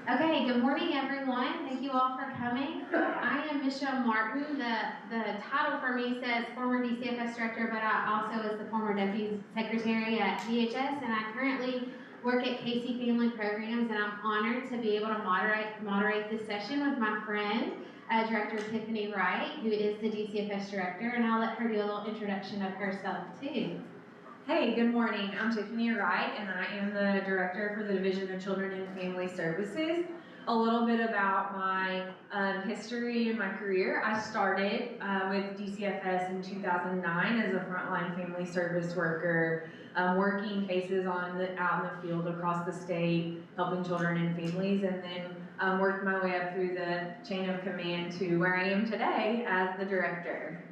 Okay, good morning everyone. Thank you all for coming. I am Mischa Martin. The title for me says former DCFS director, but I also is the former deputy secretary at DHS, and I currently work at Casey Family Programs, and I'm honored to be able to moderate this session with my friend, Director Tiffany Wright, who is the DCFS director, and I'll let her do a little introduction of herself too. Hey, good morning. I'm Tiffany Wright, and I am the Director for the Division of Children and Family Services. A little bit about my history and my career. I started with DCFS in 2009 as a frontline family service worker, working cases out in the field across the state, helping children and families, and then worked my way up through the chain of command to where I am today as the Director.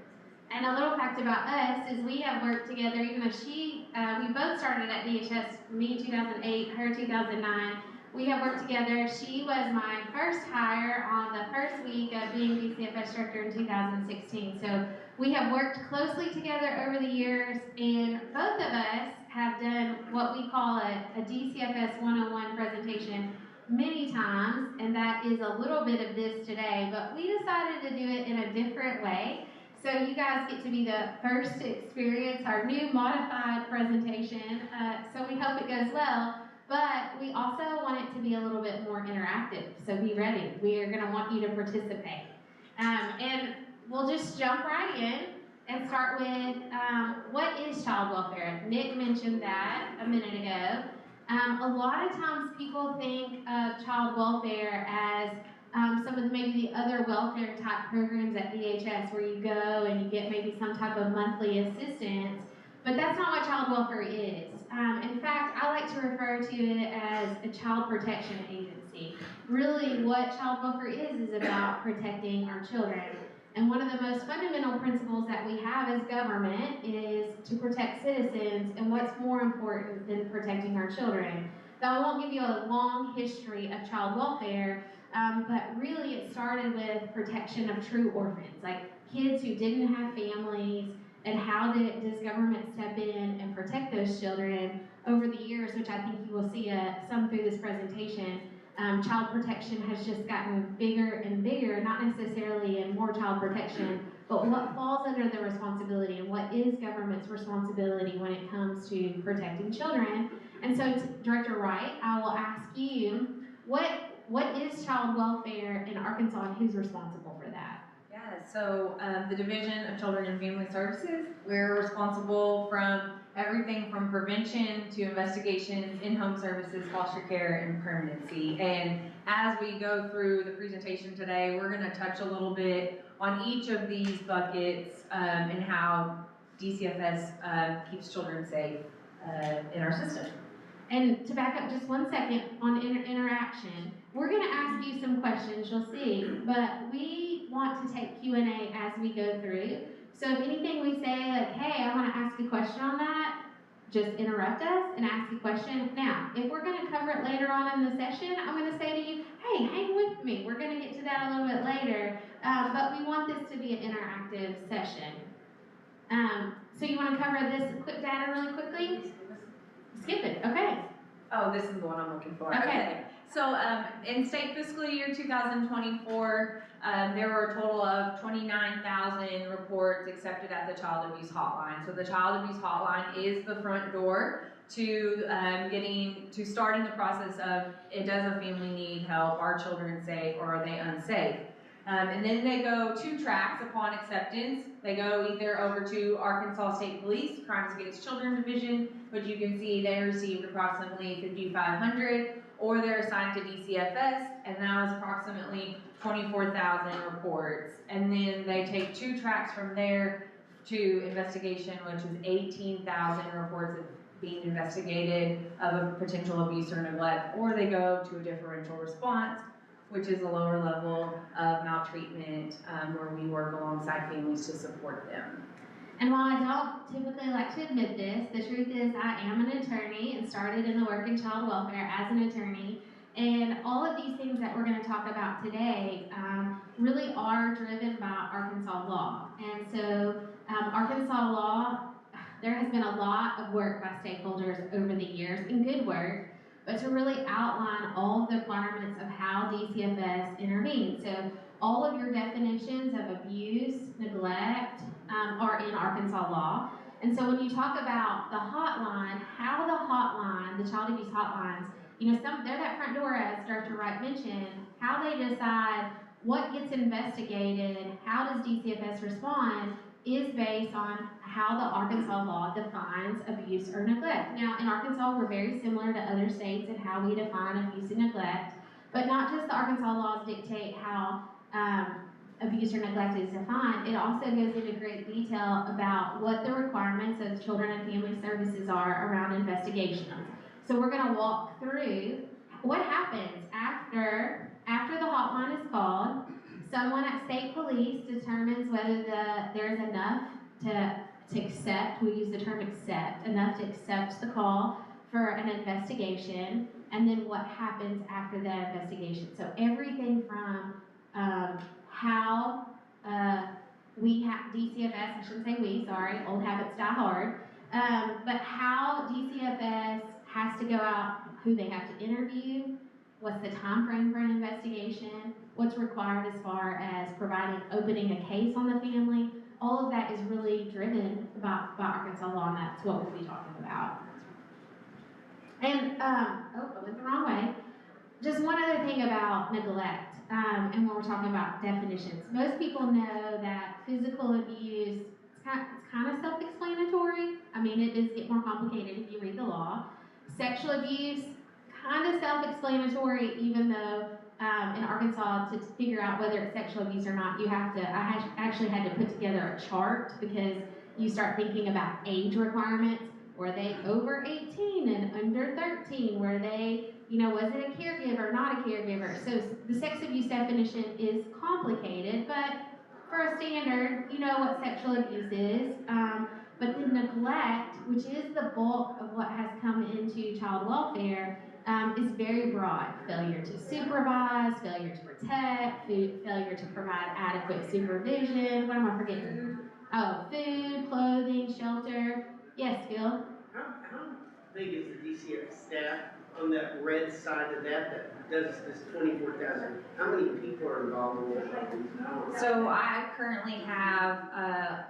And a little fact about us is we have worked together, even though we both started at DHS, me in 2008, her 2009. We have worked together. She was my first hire on the first week of being DCFS director in 2016. So we have worked closely together over the years, and both of us have done what we call a DCFS 101 presentation many times, and that is a little bit of this today, but we decided to do it in a different way. So you guys get to be the first to experience our new modified presentation, so we hope it goes well, but we also want it to be a little bit more interactive, so be ready. We are going to want you to participate. And we'll just jump right in and start with what is child welfare? Nick mentioned that a minute ago. A lot of times people think of child welfare as some of maybe the other welfare type programs at DHS where you go and you get maybe some type of monthly assistance, but that's not what child welfare is. In fact, I like to refer to it as a child protection agency. Really what child welfare is about protecting our children. And one of the most fundamental principles that we have as government is to protect citizens, and what's more important than protecting our children. Now, I won't give you a long history of child welfare, but really it started with protection of true orphans, like kids who didn't have families, and how does government step in and protect those children over the years, which I think you will see some through this presentation. Child protection has just gotten bigger and bigger, not necessarily in more child protection, but what falls under the responsibility and what is government's responsibility when it comes to protecting children. And so, Director Wright, I will ask you, what is child welfare in Arkansas and who's responsible for that? Yeah, so the Division of Children and Family Services, we're responsible from everything from prevention to investigations, in-home services, foster care, and permanency. And as we go through the presentation today, we're going to touch a little bit on each of these buckets and how DCFS keeps children safe in our system. And to back up just 1 second on interaction, we're going to ask you some questions, you'll see, but we want to take Q&A as we go through. So if anything we say, like, hey, I want to ask a question on that, just interrupt us and ask a question. Now, if we're going to cover it later on in the session, I'm going to say to you, hey, hang with me. We're going to get to that a little bit later, but we want this to be an interactive session. So you want to cover this quick data really quickly? Skip it, okay. Oh, this is the one I'm looking for. Okay. So in state fiscal year 2024, there were a total of 29,000 reports accepted at the Child Abuse Hotline. So the Child Abuse Hotline is the front door to starting the process of, does a family need help, are children safe, or are they unsafe? And then they go 2 tracks upon acceptance. They go either over to Arkansas State Police, Crimes Against Children Division, which you can see they received approximately 5,500, or they're assigned to DCFS, and that was approximately 24,000 reports. And then they take 2 tracks from there to investigation, which is 18,000 reports of being investigated of a potential abuse or neglect, or they go to a differential response, which is a lower level of maltreatment where we work alongside families to support them. And while I don't typically like to admit this, the truth is I am an attorney and started in the work in child welfare as an attorney. And all of these things that we're going to talk about today really are driven by Arkansas law. And so Arkansas law, there has been a lot of work by stakeholders over the years, and good work, but to really outline all of the requirements of how DCFS intervenes. So all of your definitions of abuse, neglect, are in Arkansas law. And so when you talk about the hotline, how the hotline, the child abuse hotlines, they're that front door, as Director Wright mentioned, how they decide what gets investigated, how does DCFS respond, is based on how the Arkansas law defines abuse or neglect. Now, in Arkansas, we're very similar to other states in how we define abuse and neglect, but not just the Arkansas laws dictate how abuse or neglect is defined. It also goes into great detail about what the requirements of Children and Family Services are around investigations. So we're going to walk through what happens after the hotline is called. Someone at state police determines whether there's enough to accept, we use the term accept, enough to accept the call for an investigation, and then what happens after that investigation. So everything from how DCFS, I shouldn't say we, sorry, old habits die hard, but how DCFS has to go out, who they have to interview, what's the time frame for an investigation, what's required as far as opening a case on the family. All of that is really driven by Arkansas law, and that's what we'll be talking about. And, I went the wrong way. Just one other thing about neglect, and when we're talking about definitions. Most people know that physical abuse, it's kind of self-explanatory. I mean, it does get more complicated if you read the law. Sexual abuse, kind of self-explanatory, even though in Arkansas, to figure out whether it's sexual abuse or not, I actually had to put together a chart, because you start thinking about age requirements. Were they over 18 and under 13? Were they, was it a caregiver, not a caregiver? So the sex abuse definition is complicated, but for a standard, you know what sexual abuse is. But the neglect, which is the bulk of what has come into child welfare, is very broad. Failure to supervise, failure to protect, failure to provide adequate supervision. What am I forgetting? Oh, food, clothing, shelter. Yes, Phil? How big is the DCF staff on that red side of that does this 24,000? How many people are involved in that? So I currently have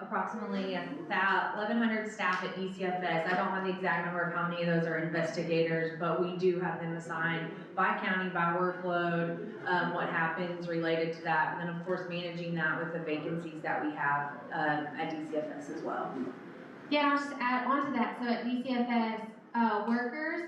approximately 1,100 staff at DCFS. I don't have the exact number of how many of those are investigators, but we do have them assigned by county, by workload, what happens related to that, and then of course managing that with the vacancies that we have at DCFS as well. Yeah, I'll just add on to that. So at DCFS,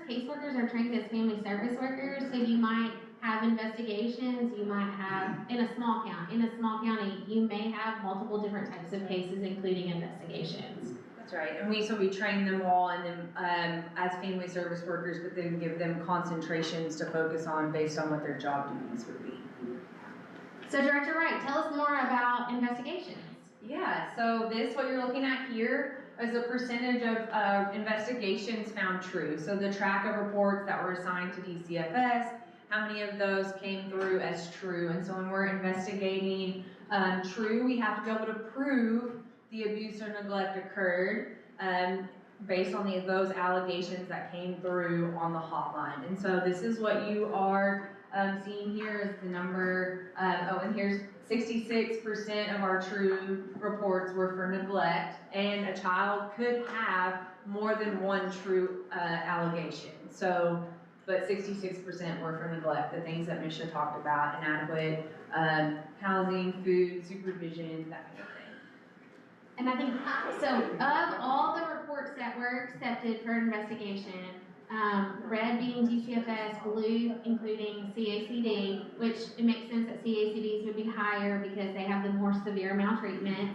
caseworkers are trained as family service workers. So you might have investigations, you might have, in a small county, you may have multiple different types of cases, including investigations. That's right, and we train them all and then as family service workers, but then give them concentrations to focus on based on what their job duties would be. So Director Wright, tell us more about investigations. Yeah, so what you're looking at here is a percentage of investigations found true. So the track of reports that were assigned to DCFS, how many of those came through as true. And so when we're investigating true, we have to be able to prove the abuse or neglect occurred based on those allegations that came through on the hotline. And so this is what you are seeing here is the number, and here's 66% of our true reports were for neglect, and a child could have more than one true allegation. So, but 66% were for neglect, the things that Mischa talked about, inadequate housing, food, supervision, that kind of thing. And I think, so of all the reports that were accepted for investigation, red being DCFS, blue including CACD, which it makes sense that CACDs would be higher because they have the more severe maltreatments.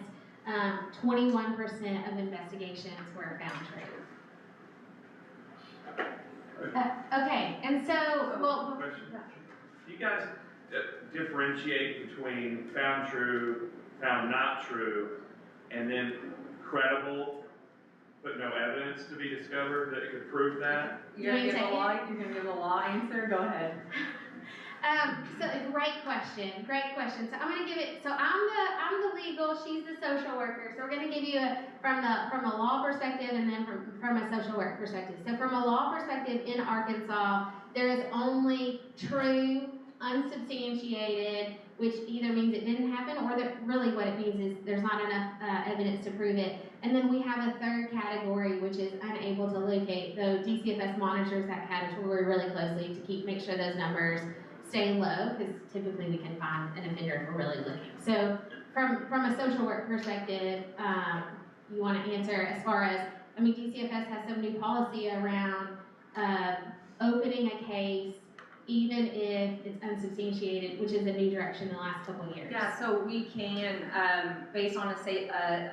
21% of investigations were found true. Okay, and so, well, question. Do you guys differentiate between found true, found not true, and then credible, but no evidence to be discovered that could prove that? You're gonna give a law answer? Go ahead. So great question. So I'm gonna give it. So I'm the legal. She's the social worker. So we're gonna give you from a law perspective and then from a social work perspective. So from a law perspective in Arkansas, there is only true, unsubstantiated, which either means it didn't happen or that really what it means is there's not enough evidence to prove it. And then we have a third category, which is unable to locate, though DCFS monitors that category really closely to make sure those numbers stay low, because typically we can find an offender if we're really looking. So from a social work perspective, you want to answer as far as, DCFS has some new policy around opening a case even if it's unsubstantiated, which is a new direction in the last couple of years. Yeah, so we can, based on assessing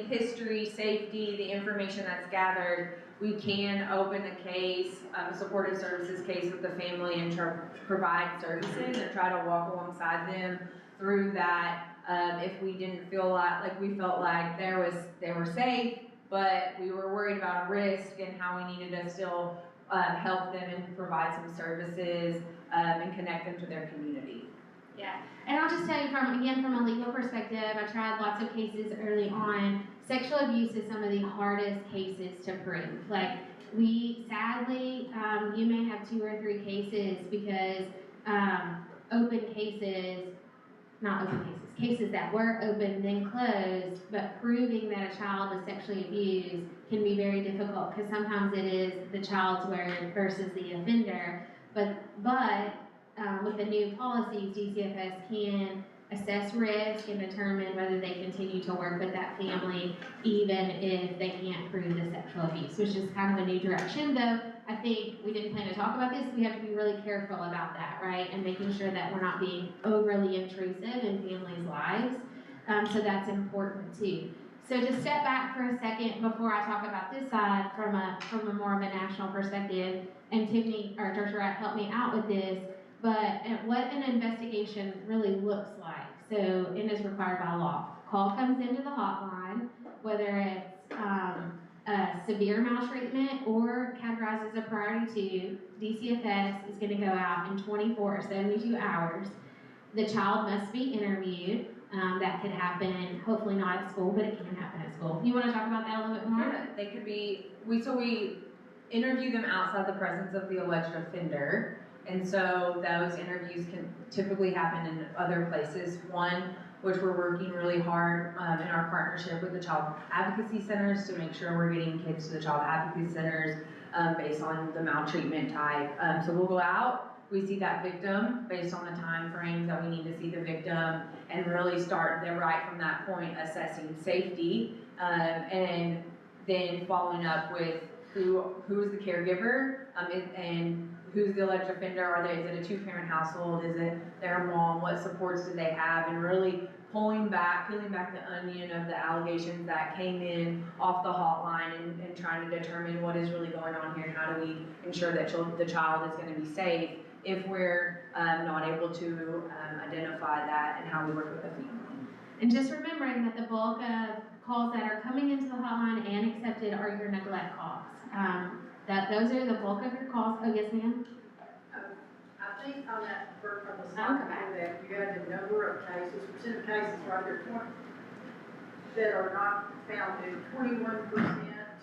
history, safety, the information that's gathered, we can open a case, a supportive services case with the family and provide services and try to walk alongside them through that. If we didn't feel like we felt like they were safe, but we were worried about a risk and how we needed to still help them and provide some services and connect them to their community. Yeah, and I'll just tell you from a legal perspective, I tried lots of cases early on. Sexual abuse is some of the hardest cases to prove. Like, we, sadly, you may have 2 or 3 cases because cases that were open then closed, but proving that a child was sexually abused can be very difficult because sometimes it is the child's word versus the offender. But with the new policies, DCFS can assess risk and determine whether they continue to work with that family even if they can't prove the sexual abuse, which is kind of a new direction. Though I think we didn't plan to talk about this, we have to be really careful about that, right? And making sure that we're not being overly intrusive in families' lives. So that's important too. So to step back for a second before I talk about this side from a more of a national perspective, and Tiffany or Dr. Wright helped me out with this, but what an investigation really looks like. So, and is required by law. Call comes into the hotline, whether it's severe maltreatment or categorized as a priority 2, DCFS is going to go out in 24 or 72 hours. The child must be interviewed. That could happen, hopefully not at school, but it can happen at school. You want to talk about that a little bit more? Yeah, they could be, we interview them outside the presence of the alleged offender. And so those interviews can typically happen in other places. One, which we're working really hard in our partnership with the child advocacy centers to make sure we're getting kids to the child advocacy centers based on the maltreatment type. So we'll go out, we see that victim based on the time frames that we need to see the victim and really start there right from that point assessing safety and then following up with who is the caregiver and who's the alleged offender? Is it a 2-parent household? Is it their mom? What supports do they have? And really peeling back the onion of the allegations that came in off the hotline and trying to determine what is really going on here and how do we ensure that the child is going to be safe if we're not able to identify that and how we work with the family. And just remembering that the bulk of calls that are coming into the hotline and accepted are your neglect calls. Those are the bulk of your calls. Oh, yes, ma'am? I think on that, on the slide that you had the number of cases, percent of cases right there, 20, that are not found in 21%.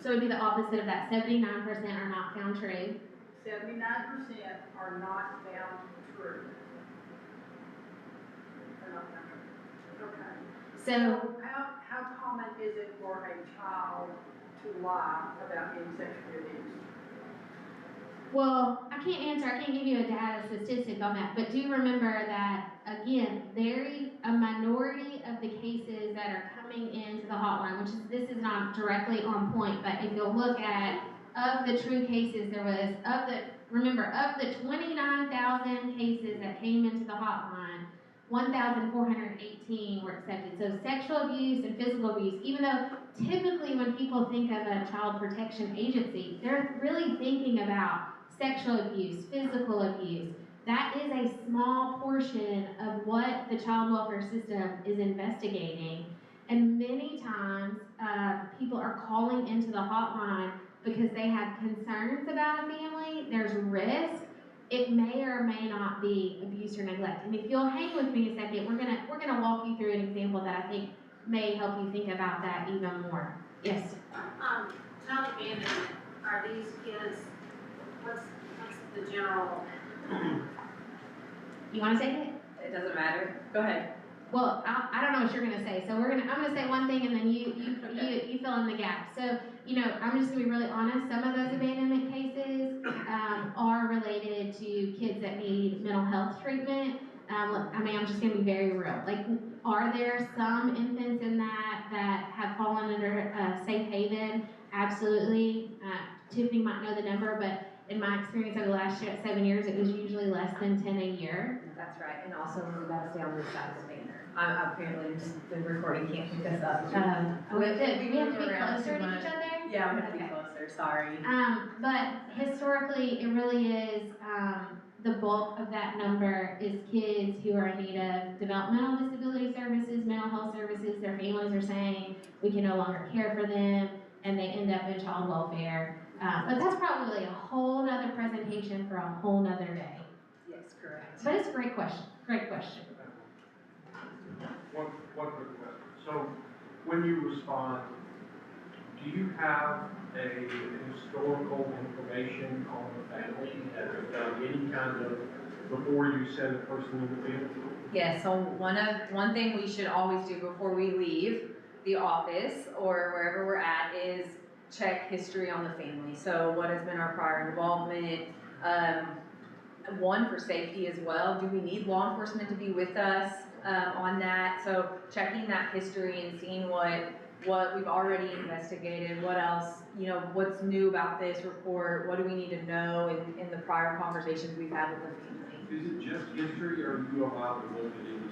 So it would be the opposite of that. 79% are not found true. 79% are not found true. They're not found true. Okay. So how common is it for a child to lie about being sexually abused? Well, I can't give you a data statistic on that, but do remember that, again, a minority of the cases that are coming into the hotline, this is not directly on point, but if you'll look at, of the true cases, of the 29,000 cases that came into the hotline, 1,418 were accepted. So sexual abuse and physical abuse, even though typically when people think of a child protection agency, they're really thinking about sexual abuse, physical abuse. That is a small portion of what the child welfare system is investigating. And many times, people are calling into the hotline because they have concerns about a family, there's risk. It may or may not be abuse or neglect. And if you'll hang with me a second, we're gonna walk you through an example that I think may help you think about that even more. Yes? Child abandonment, are these kids, what's the general You wanna take it? It doesn't matter. Go ahead. Well, I don't know what you're gonna say, so I'm gonna say one thing and then you fill in the gap. So, you know, I'm just gonna be really honest, some of those abandonment cases, are related to kids that need mental health treatment. I mean, I'm just gonna be very real. Like, are there some infants in that have fallen under, safe haven? Absolutely. Tiffany might know the number, but in my experience over the last 7 years, it was usually less than 10 a year. That's right, and also we gotta stay on this side of the banner. Apparently, the recording can't pick us up. We have to be closer to each other? Yeah, we have to be Okay. closer, sorry. But historically, it really is, the bulk of that number is kids who are in need of developmental disability services, mental health services. Their families are saying we can no longer care for them, and they end up in child welfare. But that's probably a whole nother presentation for a whole nother day. Yes, correct. But it's a great question, great question. One quick question. So, when you respond, do you have a historical information on the family? Have you done any kind of, before you send a person in the field? Yeah, so one thing we should always do before we leave the office or wherever we're at is check history on the family. So what has been our prior involvement? One, for safety as well. Do we need law enforcement to be with us on that? So checking that history and seeing what we've already investigated, what else, you know, what's new about this report, what do we need to know in the prior conversations we've had with the family. Is it just history, or are you allowed to look at any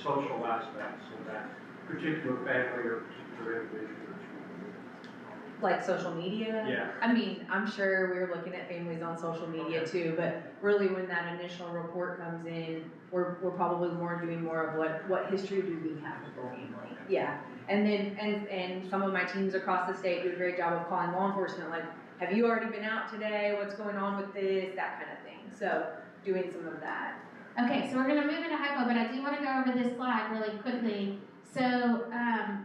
social aspects of that particular family or particular individual? Like social media? Yeah. I mean, I'm sure we're looking at families on social media too, but really when that initial report comes in, we're probably doing more of what history do we have with the family? Yeah. And then, and some of my teams across the state do a great job of calling law enforcement, like, have you already been out today? What's going on with this? That kind of thing. So doing some of that. Okay, so we're gonna move into hypo, but I do wanna go over this slide really quickly. So,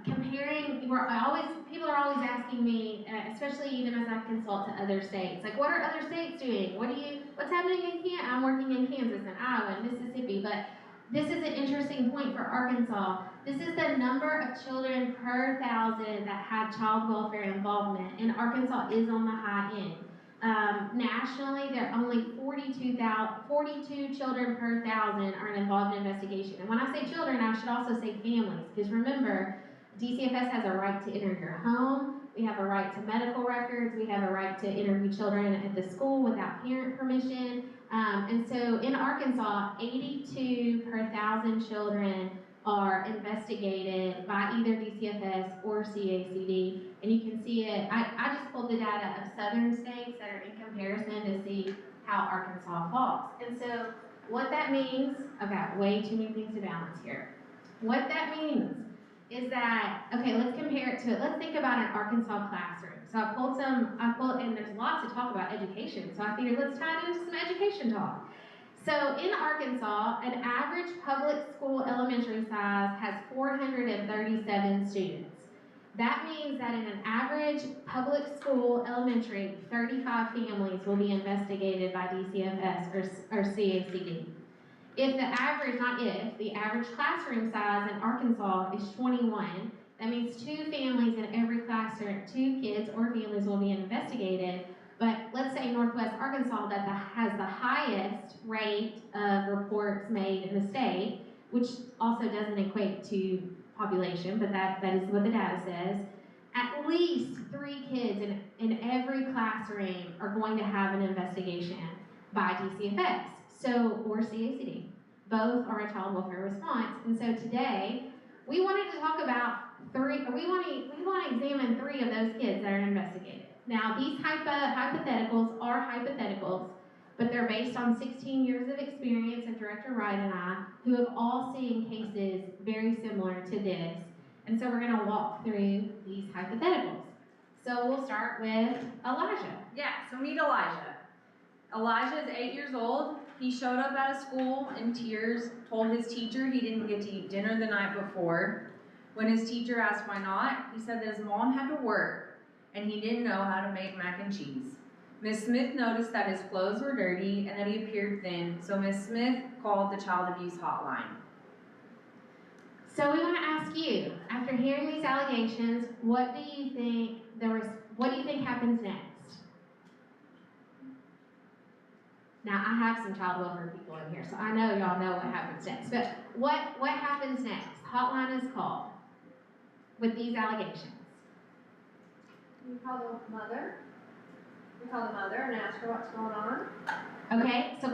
comparing, people are always asking me, especially even as I consult to other states, like, what are other states doing? What's happening in Kansas? I'm working in Kansas and Iowa and Mississippi, but this is an interesting point for Arkansas. This is the number of children per 1,000 that have child welfare involvement, and Arkansas is on the high end. Nationally, there are only 42 children per 1,000 are involved in investigation. And when I say children, I should also say families, because remember, DCFS has a right to enter your home, we have a right to medical records, we have a right to interview children at the school without parent permission. And so in Arkansas, 82 per 1,000 children are investigated by either DCFS or CACD, and you can see it. I just pulled the data of southern states that are in comparison to see how Arkansas falls. And so what that means, I've got way too many things to balance here. What that means is that, okay, let's compare it to, let's think about an Arkansas classroom. So I pulled, and there's lots to talk about education, so I figured let's tie it into some education talk. So in Arkansas, an average public school elementary size has 437 students. That means that in an average public school elementary, 35 families will be investigated by DCFS or CACD. If the average classroom size in Arkansas is 21, that means 2 families in every classroom, 2 kids or families will be investigated. But let's say Northwest Arkansas that has the highest rate of reports made in the state, which also doesn't equate to population, but that is what the data says. At least 3 kids in every classroom are going to have an investigation by DCFS, or CACD. Both are a child welfare response. And so today, we wanted to talk about we want to examine 3 of those kids that are investigated. Now, these hypotheticals are hypotheticals, but they're based on 16 years of experience of Director Wright and I, who have all seen cases very similar to this. And so we're going to walk through these hypotheticals. So we'll start with Elijah. Yeah, so meet Elijah. Elijah is 8 years old. He showed up at a school in tears, told his teacher he didn't get to eat dinner the night before. When his teacher asked why not, he said that his mom had to work and he didn't know how to make mac and cheese. Ms. Smith noticed that his clothes were dirty and that he appeared thin, so Ms. Smith called the child abuse hotline. So we want to ask you, after hearing these allegations, what do you think happens next? Now, I have some child welfare people in here, so I know y'all know what happens next. But what happens next? Hotline is called with these allegations. You call the mother. You call the mother and ask her what's going on. Okay, so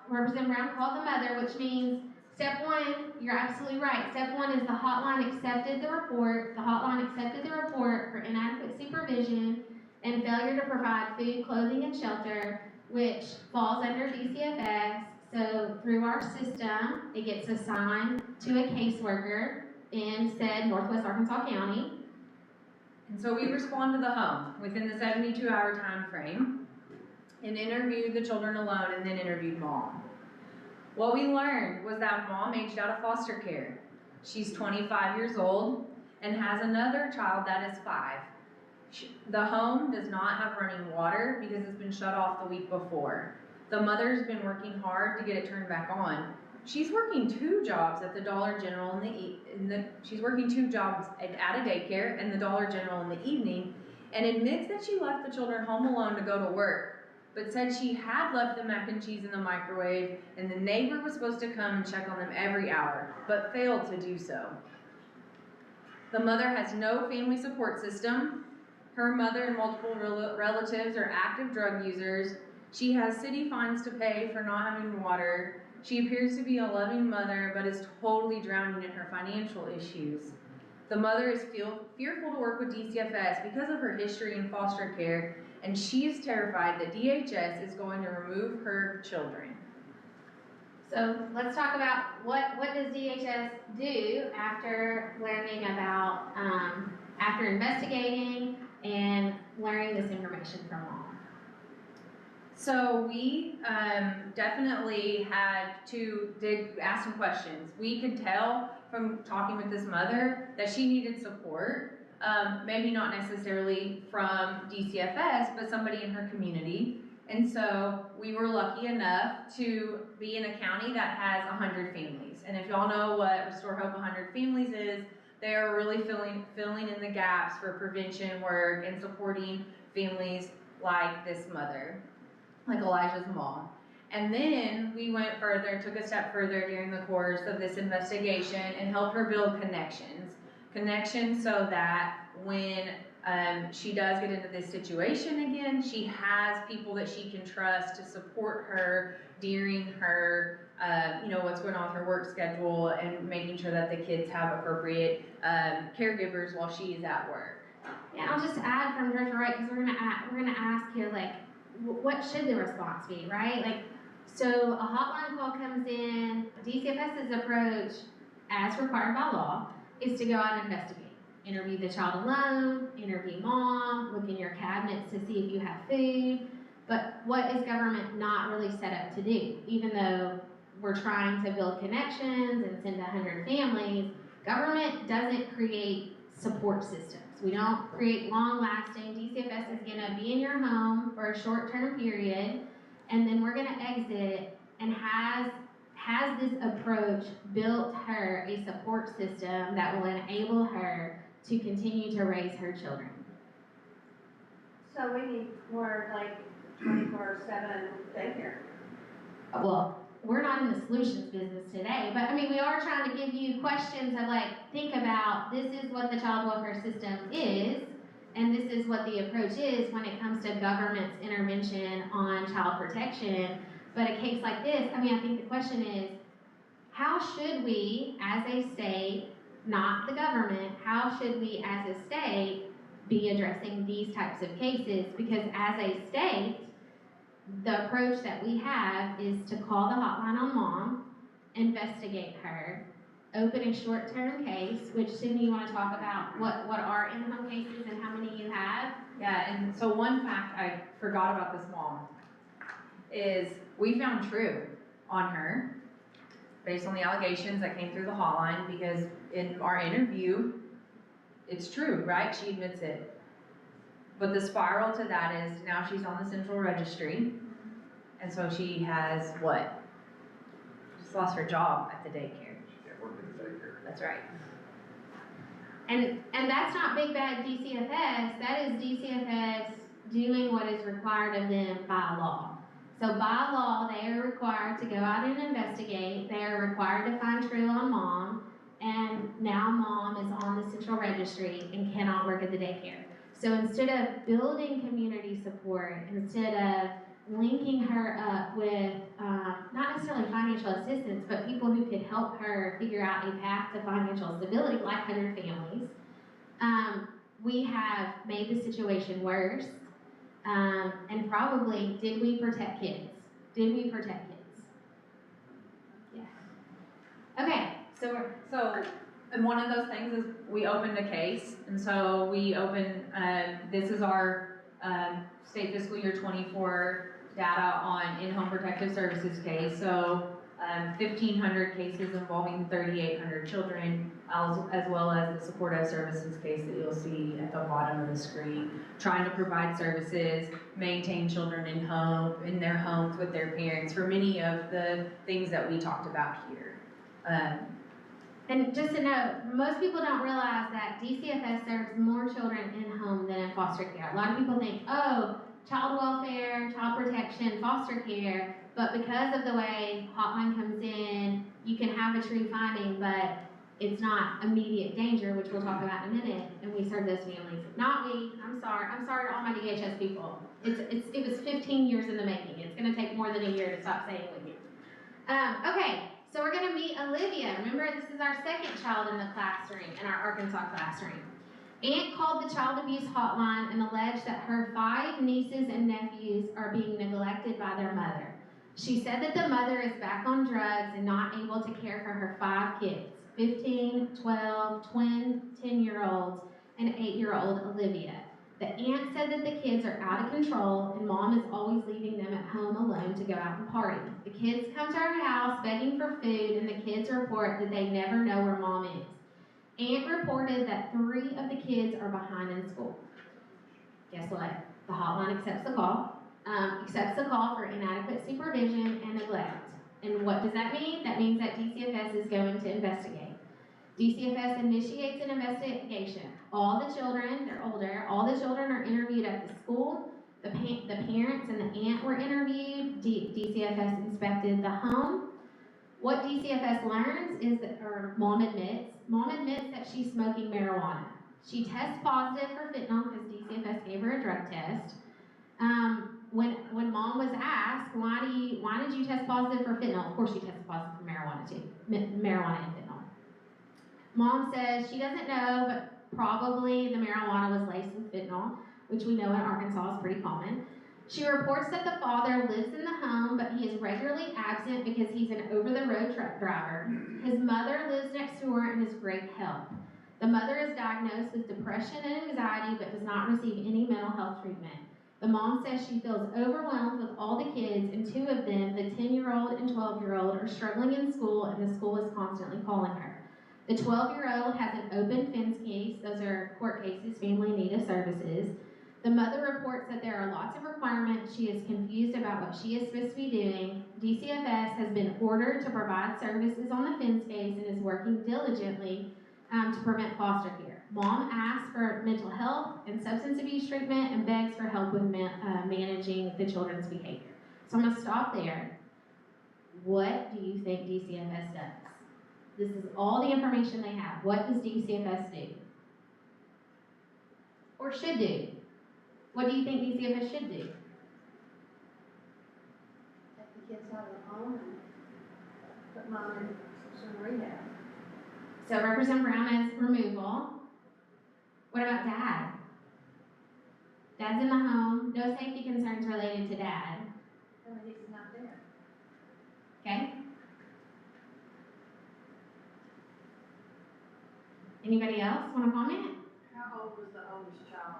Representative Brown called the mother, which means step one, you're absolutely right. Step one is the hotline accepted the report. The hotline accepted the report for inadequate supervision and failure to provide food, clothing, and shelter, which falls under DCFS. So through our system, it gets assigned to a caseworker in said Northwest Arkansas County. And so we respond to the home within the 72-hour time frame and interviewed the children alone and then interviewed mom. What we learned was that mom aged out of foster care. She's 25 years old and has another child that is 5. The home does not have running water because it's been shut off the week before. The mother's been working hard to get it turned back on. She's working 2 jobs at the Dollar General she's working 2 jobs at a daycare and the Dollar General in the evening, and admits that she left the children home alone to go to work, but said she had left the mac and cheese in the microwave and the neighbor was supposed to come and check on them every hour, but failed to do so. The mother has no family support system. Her mother and multiple relatives are active drug users. She has city fines to pay for not having water. She appears to be a loving mother, but is totally drowning in her financial issues. The mother is fearful to work with DCFS because of her history in foster care, and she is terrified that DHS is going to remove her children. So let's talk about what does DHS do after learning about, after investigating and learning this information from mom. So we definitely had to ask some questions. We could tell from talking with this mother that she needed support, maybe not necessarily from DCFS, but somebody in her community. And so we were lucky enough to be in a county that has 100 families. And if y'all know what Restore Hope 100 Families is, they are really filling in the gaps for prevention work and supporting families like this mother, like Elijah's mom. And then we went further, took a step further during the course of this investigation and helped her build connections. Connections so that when she does get into this situation again, she has people that she can trust to support her during her, what's going on with her work schedule and making sure that the kids have appropriate caregivers while she is at work. Yeah, I'll just add from Director Wright, because we're gonna ask here, like, what should the response be, right? Like, so a hotline call comes in. DCFS's approach, as required by law, is to go out and investigate. Interview the child alone, interview mom, look in your cabinets to see if you have food. But what is government not really set up to do? Even though we're trying to build connections and send 100 families, government doesn't create support systems. We don't create long-lasting. DCFS is gonna be in your home for a short-term period, and then we're gonna exit, and has this approach built her a support system that will enable her to continue to raise her children? So we need more like 24/7 daycare. Well, we're not in the solutions business today, but I mean, we are trying to give you questions of like, think about, this is what the child welfare system is, and this is what the approach is when it comes to government's intervention on child protection. But a case like this, I mean, I think the question is, how should we as a state, not the government, how should we as a state be addressing these types of cases? Because as a state, the approach that we have is to call the hotline on mom, investigate her, open a short-term case, which Sydney, you want to talk about what are in-home cases and how many you have? Yeah, and so one fact I forgot about this mom is we found true on her based on the allegations that came through the hotline, because in our interview, it's true, right? She admits it. But the spiral to that is now she's on the central registry. And so she has what? Just lost her job at the daycare. She can't work in the daycare. That's right. And that's not big bad DCFS, that is DCFS doing what is required of them by law. So by law, they are required to go out and investigate, they are required to find true on mom, and now mom is on the central registry and cannot work at the daycare. So instead of building community support, instead of linking her up with not necessarily financial assistance, but people who could help her figure out a path to financial stability, like 100 families, we have made the situation worse. And probably, did we protect kids? Did we protect kids? Yeah. Okay, So, and one of those things is we opened a case, and so we opened, this is our state fiscal year 24 data on in-home protective services case. So 1,500 cases involving 3,800 children, as well as the supportive services case that you'll see at the bottom of the screen, trying to provide services, maintain children in their homes with their parents for many of the things that we talked about here. And just to note, most people don't realize that DCFS serves more children in home than in foster care. A lot of people think, oh, child welfare, child protection, foster care, but because of the way hotline comes in, you can have a true finding, but it's not immediate danger, which we'll talk about in a minute, and we serve those families. Not we, I'm sorry to all my DHS people. It was 15 years in the making. It's gonna take more than a year to stop saying with you. Okay. So we're gonna meet Olivia. Remember, this is our second child in the classroom, in our Arkansas classroom. Aunt called the child abuse hotline and alleged that her 5 nieces and nephews are being neglected by their mother. She said that the mother is back on drugs and not able to care for her 5 kids, 15, 12, twin 10-year-olds, and 8-year-old Olivia. The aunt said that the kids are out of control and mom is always leaving them at home alone to go out and party. The kids come to our house begging for food and the kids report that they never know where mom is. Aunt reported that 3 of the kids are behind in school. Guess what? The hotline accepts the call for inadequate supervision and neglect. And what does that mean? That means that DCFS is going to investigate. DCFS initiates an investigation. All the children, they're older, all the children are interviewed at the school. The parents and the aunt were interviewed. DCFS inspected the home. What DCFS learns is that, or mom admits that she's smoking marijuana. She tests positive for fentanyl because DCFS gave her a drug test. When mom was asked, why did you test positive for fentanyl? Of course she tested positive for marijuana too, marijuana and fentanyl. Mom says she doesn't know, but probably the marijuana was laced with fentanyl, which we know in Arkansas is pretty common. She reports that the father lives in the home, but he is regularly absent because he's an over-the-road truck driver. His mother lives next door and is great help. The mother is diagnosed with depression and anxiety, but does not receive any mental health treatment. The mom says she feels overwhelmed with all the kids, and 2 of them, the 10-year-old and 12-year-old, are struggling in school, and the school is constantly calling her. The 12-year-old has an open fence case. Those are court cases, family need of services. The mother reports that there are lots of requirements. She is confused about what she is supposed to be doing. DCFS has been ordered to provide services on the fence case and is working diligently to prevent foster care. Mom asks for mental health and substance abuse treatment and begs for help with managing the children's behavior. So I'm going to stop there. What do you think DCFS does? This is all the information they have. What does DCFS do? Or should do? What do you think DCFS should do? Take the kids out of the home and put mom in some rehab. So Representative Brown is removal. What about dad? Dad's in the home, no safety concerns related to dad. I mean, he's not there. Okay? Anybody else want to comment? How old was the oldest child?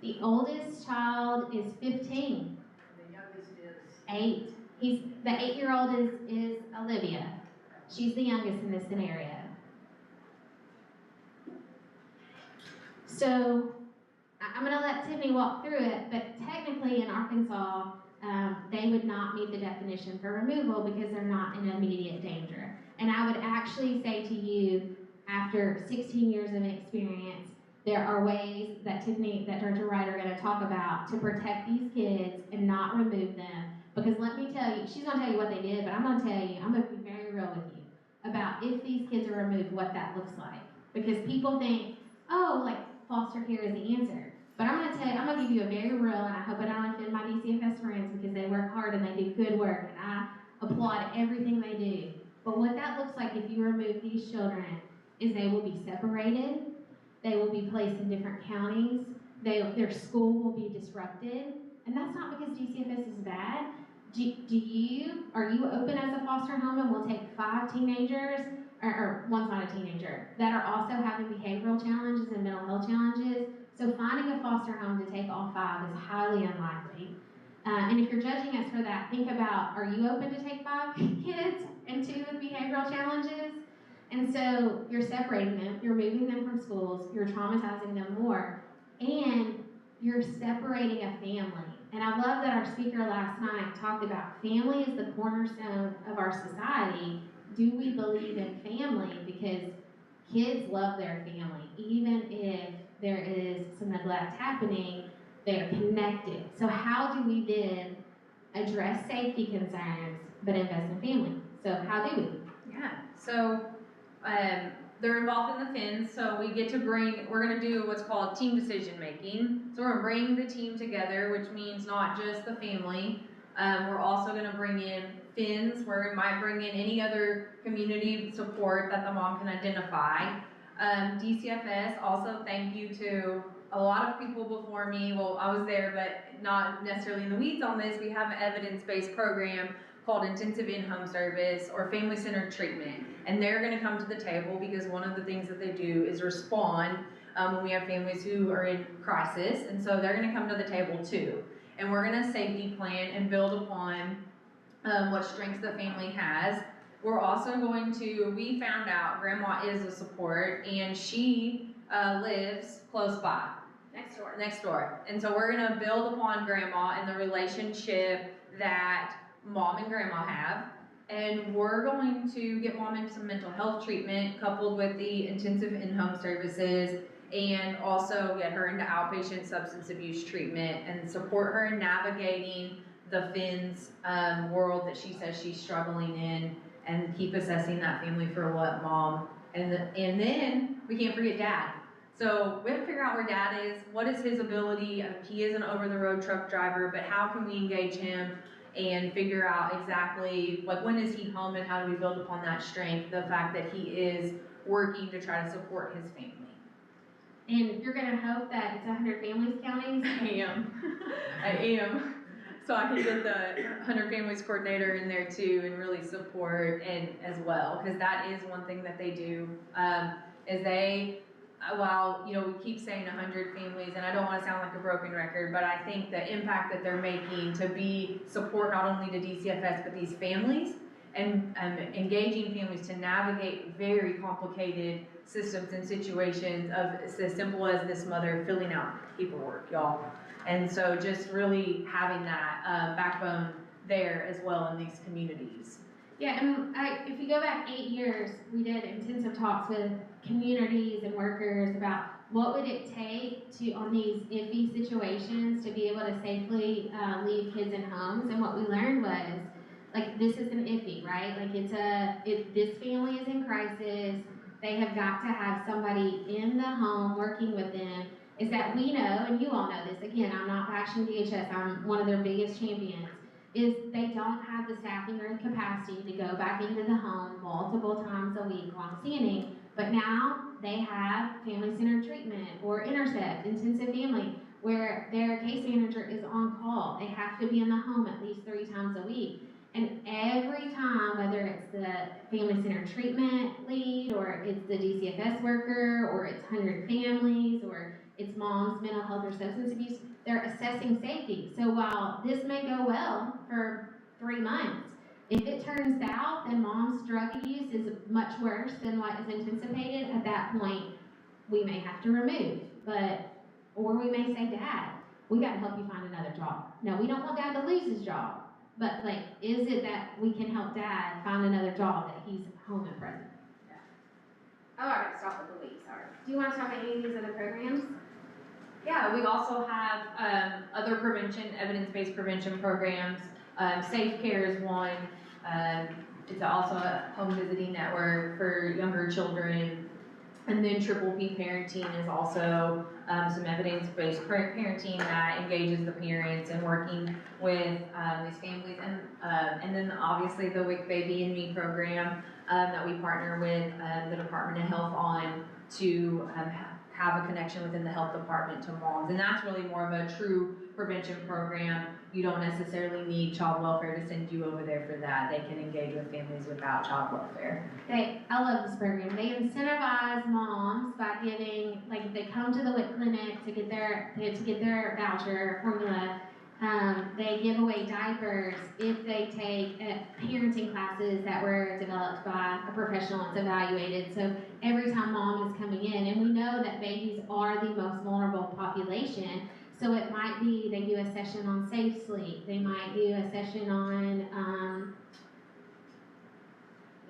The oldest child is 15. The youngest is? 8. The 8-year-old is Olivia. She's the youngest in this scenario. So, I'm gonna let Tiffany walk through it, but technically in Arkansas, they would not meet the definition for removal because they're not in immediate danger. And I would actually say to you, after 16 years of experience, there are ways that Tiffany, that Director Wright are gonna talk about to protect these kids and not remove them. Because let me tell you, she's gonna tell you what they did, but I'm gonna tell you, I'm gonna be very real with you about if these kids are removed, what that looks like. Because people think, oh, like foster care is the answer. But I'm gonna tell you, I'm gonna give you a very real, and I hope I don't offend my DCFS friends because they work hard and they do good work, and I applaud everything they do. But what that looks like if you remove these children is they will be separated, they will be placed in different counties, their school will be disrupted, and that's not because DCFS is bad. Are you open as a foster home and will take 5 teenagers, or one's not a teenager, that are also having behavioral challenges and mental health challenges? So finding a foster home to take all 5 is highly unlikely. And if you're judging us for that, think about, are you open to take 5 kids and 2 with behavioral challenges? And so you're separating them, you're moving them from schools, you're traumatizing them more, and you're separating a family. And I love that our speaker last night talked about family is the cornerstone of our society. Do we believe in family? Because kids love their family. Even if there is some neglect happening, they are connected. So how do we then address safety concerns but invest in family? So how do we? Yeah, so they're involved in the FINs, so we get to we're gonna do what's called team decision making. So we're gonna bring the team together, which means not just the family. We're also gonna bring in FINs, where we might bring in any other community support that the mom can identify. DCFS, also thank you to a lot of people before me. Well, I was there, but not necessarily in the weeds on this. We have an evidence-based program called intensive in-home service or family-centered treatment. And they're gonna come to the table because one of the things that they do is respond when we have families who are in crisis. And so they're gonna come to the table too. And we're gonna safety plan and build upon what strengths the family has. We're also going to, we found out grandma is a support and she lives close by. Next door. And so we're gonna build upon grandma and the relationship that mom and grandma have. And we're going to get mom into some mental health treatment coupled with the intensive in-home services and also get her into outpatient substance abuse treatment and support her in navigating the FINS world that she says she's struggling in and keep assessing that family for what mom. And then we can't forget dad. So we have to figure out where dad is, what is his ability. He is an over-the-road truck driver, but how can we engage him and figure out exactly, like, when is he home and how do we build upon that strength, the fact that he is working to try to support his family. And you're gonna hope that it's 100 families counties? I am. So I can get the 100 Families Coordinator in there too and really support and as well, because that is one thing that they do, is they, while, you know, we keep saying 100 families, and I don't want to sound like a broken record, but I think the impact that they're making to be support not only to DCFS, but these families, and engaging families to navigate very complicated systems and situations of as simple as this mother filling out paperwork, y'all. And so just really having that backbone there as well in these communities. Yeah, and if you go back 8 years, we did intensive talks with communities and workers about what would it take to, on these iffy situations, to be able to safely leave kids in homes. And what we learned was, like, this isn't iffy, right? Like, if this family is in crisis, they have got to have somebody in the home working with them. Is that we know, and you all know this, again, I'm not bashing DHS, I'm one of their biggest champions, is they don't have the staffing or the capacity to go back into the home multiple times a week long standing, but now they have family-centered treatment or Intercept, intensive family, where their case manager is on call. They have to be in the home at least 3 times a week. And every time, whether it's the family-centered treatment lead, or it's the DCFS worker, or it's 100 families, or it's mom's mental health or substance abuse, they're assessing safety. So while this may go well for 3 months, if it turns south and mom's drug use is much worse than what is anticipated, at that point, we may have to remove. But Or we may say, Dad, we gotta help you find another job. Now, we don't want Dad to lose his job, but like, is it that we can help Dad find another job that he's home and present? Yeah. Oh, I gotta stop with the week, sorry. Do you wanna talk about any of these other programs? Yeah, we also have other prevention, evidence-based prevention programs. Safe Care is one. It's also a home visiting network for younger children. And then Triple P Parenting is also some evidence-based parenting that engages the parents and working with these families. And then obviously the WIC Baby and Me program that we partner with the Department of Health on to have a connection within the health department to moms. And that's really more of a true prevention program. You don't necessarily need child welfare to send you over there for that. They can engage with families without child welfare. I love this program. They incentivize moms by giving, like if they come to the WIC clinic to get their voucher formula, they give away diapers if they take parenting classes that were developed by a professional that's evaluated. So every time mom is coming in, and we know that babies are the most vulnerable population, so it might be they do a session on safe sleep, they might do a session on,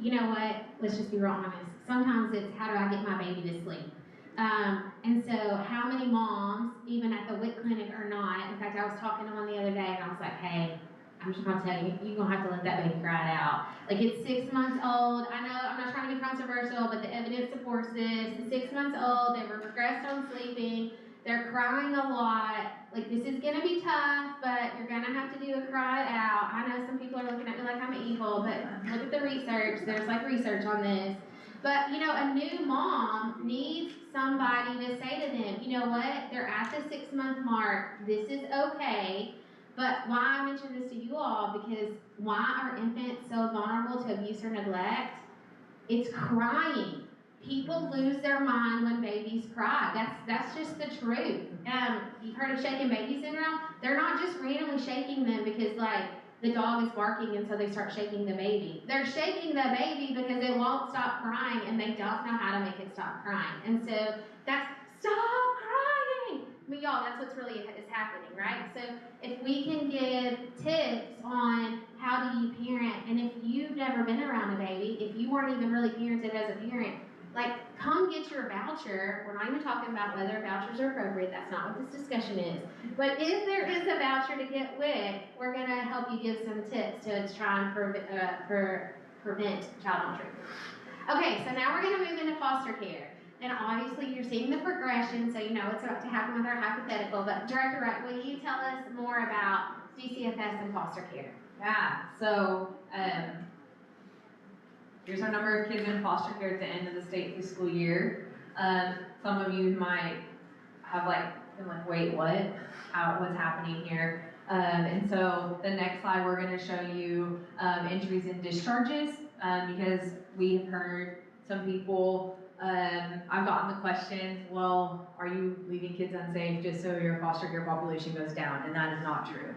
you know what, let's just be real honest. Sometimes it's how do I get my baby to sleep? And so how many moms, even at the WIC clinic or not, in fact, I was talking to one the other day and I was like, hey, I'm just gonna tell you, you're gonna have to let that baby cry it out. Like it's 6 months old. I know I'm not trying to be controversial, but the evidence supports this. It's 6 months old, they were regressed on sleeping, they're crying a lot. Like this is gonna be tough, but you're gonna have to do a cry it out. I know some people are looking at me like I'm evil, but look at the research. There's like research on this. But, you know, a new mom needs somebody to say to them, you know what, they're at the 6 month mark, this is okay. But why I mention this to you all, because why are infants so vulnerable to abuse or neglect? It's crying. People lose their mind when babies cry. That's just the truth. You've heard of shaken baby syndrome? They're not just randomly shaking them because like, the dog is barking and so they start shaking the baby. They're shaking the baby because it won't stop crying and they don't know how to make it stop crying. And so that's, stop crying! But y'all, that's what's really is happening, right? So if we can give tips on how do you parent, and if you've never been around a baby, if you weren't even really parented as a parent, like, come get your voucher. We're not even talking about whether vouchers are appropriate. That's not what this discussion is. But if there is a voucher to get WIC, we're going to help you give some tips to try and prevent child maltreatment. Okay, so now we're going to move into foster care. And obviously, you're seeing the progression, so you know what's about to happen with our hypothetical. But Director Wright, will you tell us more about DCFS and foster care? Yeah, so here's our number of kids in foster care at the end of the state fiscal year. Some of you might have been like, wait, what? What's happening here? And so the next slide, we're going to show you entries and discharges because we have heard some people. I've gotten the question, well, are you leaving kids unsafe just so your foster care population goes down? And that is not true.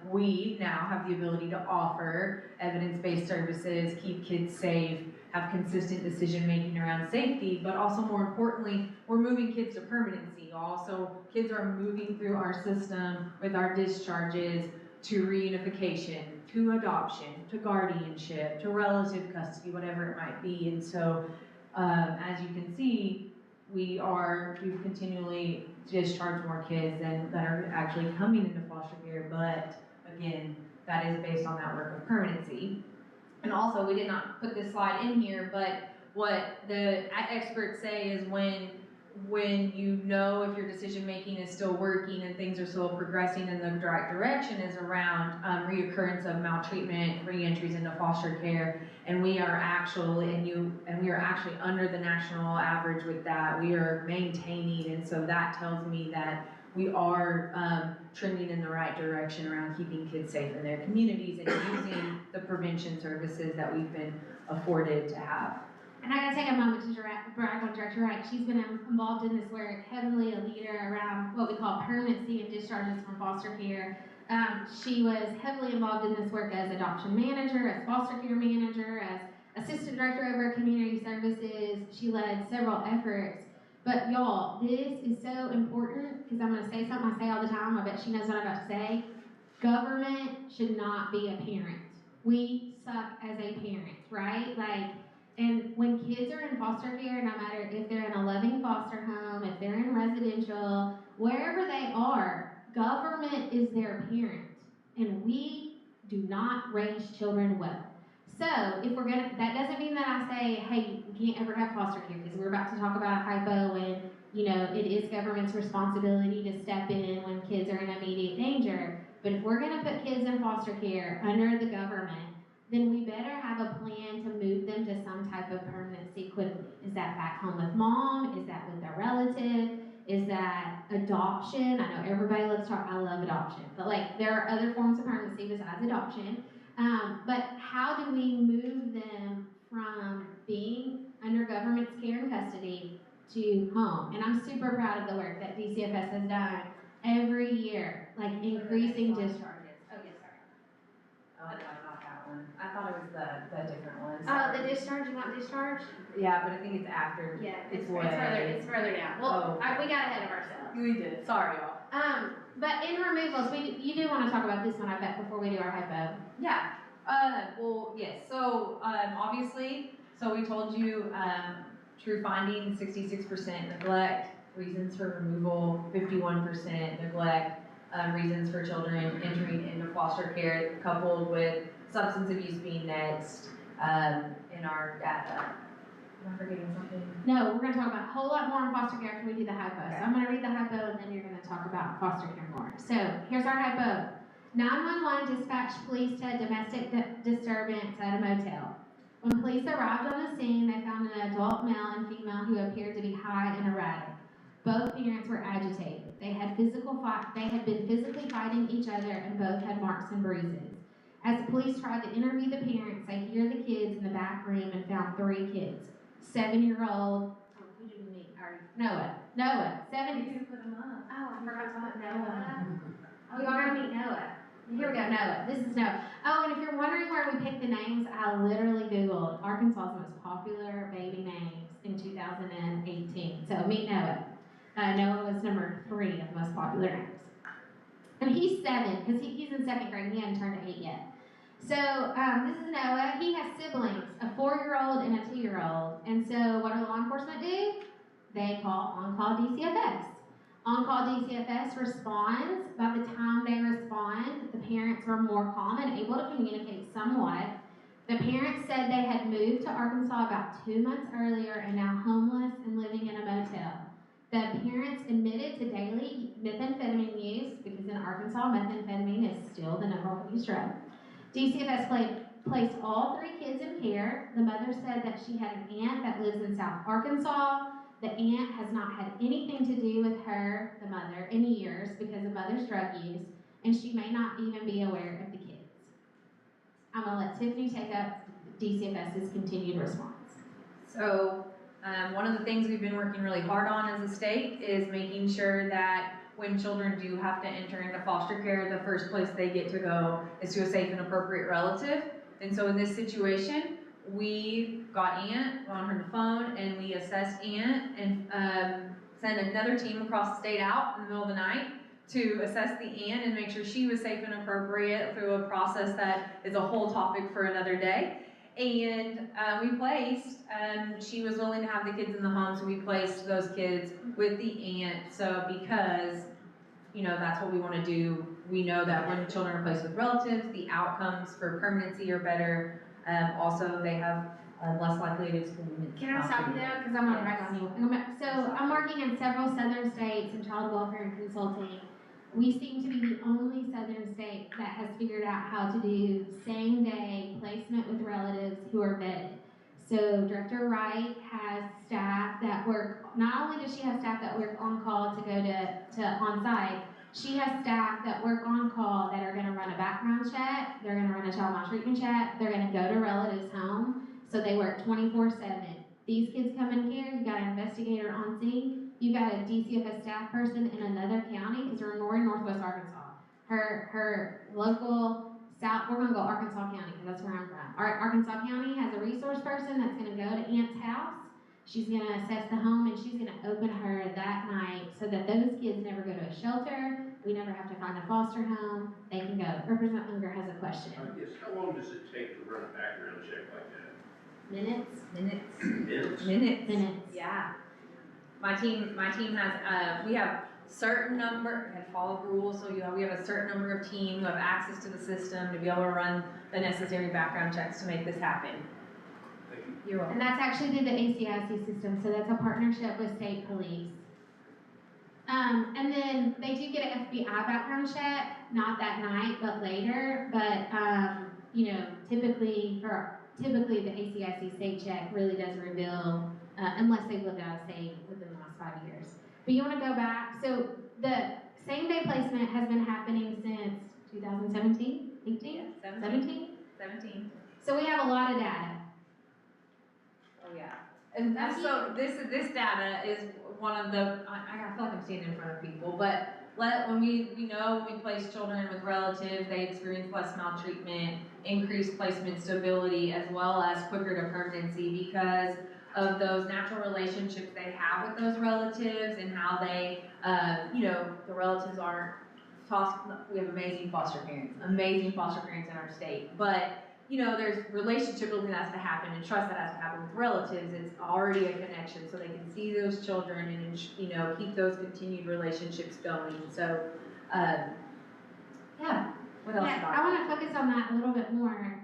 We now have the ability to offer evidence-based services, keep kids safe, have consistent decision-making around safety, but also more importantly, we're moving kids to permanency. Also, kids are moving through our system with our discharges to reunification, to adoption, to guardianship, to relative custody, whatever it might be. And so, as you can see, we've continually discharged more kids that are actually coming into foster care, but again, that is based on that work of permanency. And also, we did not put this slide in here, but what the experts say is when you know if your decision making is still working and things are still progressing in the right direction is around reoccurrence of maltreatment, re-entries into foster care, and we are actually under the national average with that. We are maintaining, and so that tells me that we are trending in the right direction around keeping kids safe in their communities and using the prevention services that we've been afforded to have. And I gotta take a moment to brag on Director Wright. She's been involved in this work, heavily a leader around what we call permanency and discharges from foster care. She was heavily involved in this work as adoption manager, as foster care manager, as assistant director over community services. She led several efforts But y'all, this is so important, because I'm gonna say something I say all the time, I bet she knows what I'm about to say. Government should not be a parent. We suck as a parent, right? Like, and when kids are in foster care, no matter if they're in a loving foster home, if they're in residential, wherever they are, government is their parent. And we do not raise children well. So, if we're gonna, that doesn't mean that I say, hey, you can't ever have foster care, because we're about to talk about hypo and, you know, it is government's responsibility to step in when kids are in immediate danger. But if we're gonna put kids in foster care under the government, then we better have a plan to move them to some type of permanency quickly. Is that back home with mom? Is that with a relative? Is that adoption? I know everybody loves to talk, I love adoption, but like there are other forms of permanency besides adoption. But how do we move them from being under government's care and custody to home? And I'm super proud of the work that DCFS has done every year, like increasing discharges. Oh, yes, sorry. Oh, no, not that one. I thought it was the different one. Oh, Sorry. the discharge, you want discharge? Yeah, but I think it's after. Yeah, It's it's further down. Well, we got ahead of ourselves. We did, sorry, y'all. But in removals, you do want to talk about this one, I bet, before we do our hypo. Yeah, well, yes, so, obviously, so we told you, true finding, 66% neglect, reasons for removal, 51% neglect, reasons for children entering into foster care, coupled with substance abuse being next, in our data. Am I forgetting something? No, we're going to talk about a whole lot more on foster care after we do the hypo. Okay. So I'm going to read the hypo and then you're going to talk about foster care more. So here's our hypo. 911 dispatched police to a domestic disturbance at a motel. When police arrived on the scene, they found an adult male and female who appeared to be high and erratic. Both parents were agitated. They had been physically fighting each other and both had marks and bruises. As the police tried to interview the parents, they heard the kids in the back room and found 3 kids. 7-year-old, who did we meet? Noah, 7. You can put them up. Oh, I forgot to put Noah. Oh, y'all gotta meet Noah. Here we go, Noah. This is Noah. Oh, and if you're wondering where we picked the names, I literally Googled Arkansas's most popular baby names in 2018. So meet Noah. Noah was number 3 of most popular names. And he's 7, because he's in 2nd grade. He hadn't turned 8 yet. So this is Noah. He has siblings, a 4-year-old and a 2-year-old. And so what do law enforcement do? They call On-Call DCFS. On-Call DCFS responds. By the time they respond, the parents were more calm and able to communicate somewhat. The parents said they had moved to Arkansas about 2 months earlier and now homeless and living in a motel. The parents admitted to daily methamphetamine use, because in Arkansas, methamphetamine is still the #1 used drug. DCFS placed all 3 kids in care. The mother said that she had an aunt that lives in South Arkansas. The aunt has not had anything to do with her, the mother, in years because of mother's drug use, and she may not even be aware of the kids. I'm going to let Tiffany take up DCFS's continued response. So, one of the things we've been working really hard on as a state is making sure that when children do have to enter into foster care, the first place they get to go is to a safe and appropriate relative. And so in this situation, we got Aunt on her phone and we assessed Aunt and sent another team across the state out in the middle of the night to assess the Aunt and make sure she was safe and appropriate through a process that is a whole topic for another day. And we placed, she was willing to have the kids in the home, so we placed those kids with the aunt. So because, you know, that's what we want to do. We know that when children are placed with relatives, the outcomes for permanency are better. Also, they have less likely to experience. Can I stop you there? Because I'm going to brag on you. So I'm working in several southern states in child welfare and consulting. We seem to be the only southern state that has figured out how to do same-day placement with relatives who are vetted. So Director Wright has staff that work, not only does she have staff that work on call to go to on-site, she has staff that work on call that are going to run a background check, they're going to run a child maltreatment check, they're going to go to relatives' home, so they work 24/7. These kids come in here, you got an investigator on scene, you got a DCFS staff person in another county, because we're in Northwest Arkansas. Her local south, we're gonna go Arkansas County, because that's where I'm from. Arkansas County has a resource person that's gonna go to Aunt's house. She's gonna assess the home and she's gonna open her that night so that those kids never go to a shelter. We never have to find a foster home. They can go. Representative Unger has a question. Yes, how long does it take to run a background check like that? Minutes? Minutes. Yeah. My team has, we have certain number, and follow rules, so we have a certain number of team who have access to the system to be able to run the necessary background checks to make this happen. Thank you. You're welcome. And that's actually through the ACIC system, so that's a partnership with state police. And then they do get an FBI background check, not that night, but later. But you know, typically the ACIC state check really does reveal, unless they've lived out of state within the last 5 years. But you want to go back. So the same day placement has been happening since 2017, 18, Yeah, 17. 17. So we have a lot of data. Oh, yeah. And so this data is one of the, I feel like I'm standing in front of people, but when we place children with relatives, they experience less maltreatment, increased placement stability, as well as quicker to permanency because of those natural relationships they have with those relatives and how they, the relatives aren't, we have amazing foster parents in our state, but there's relationship building that has to happen and trust that has to happen with relatives. It's already a connection, so they can see those children and keep those continued relationships going. So, yeah. What else? Yeah, I want to focus on that a little bit more.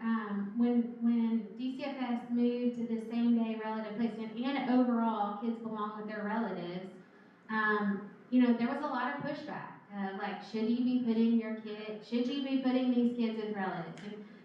When DCFS moved to the same day relative placement and overall kids belong with their relatives, there was a lot of pushback. Like, should you be putting these kids with relatives?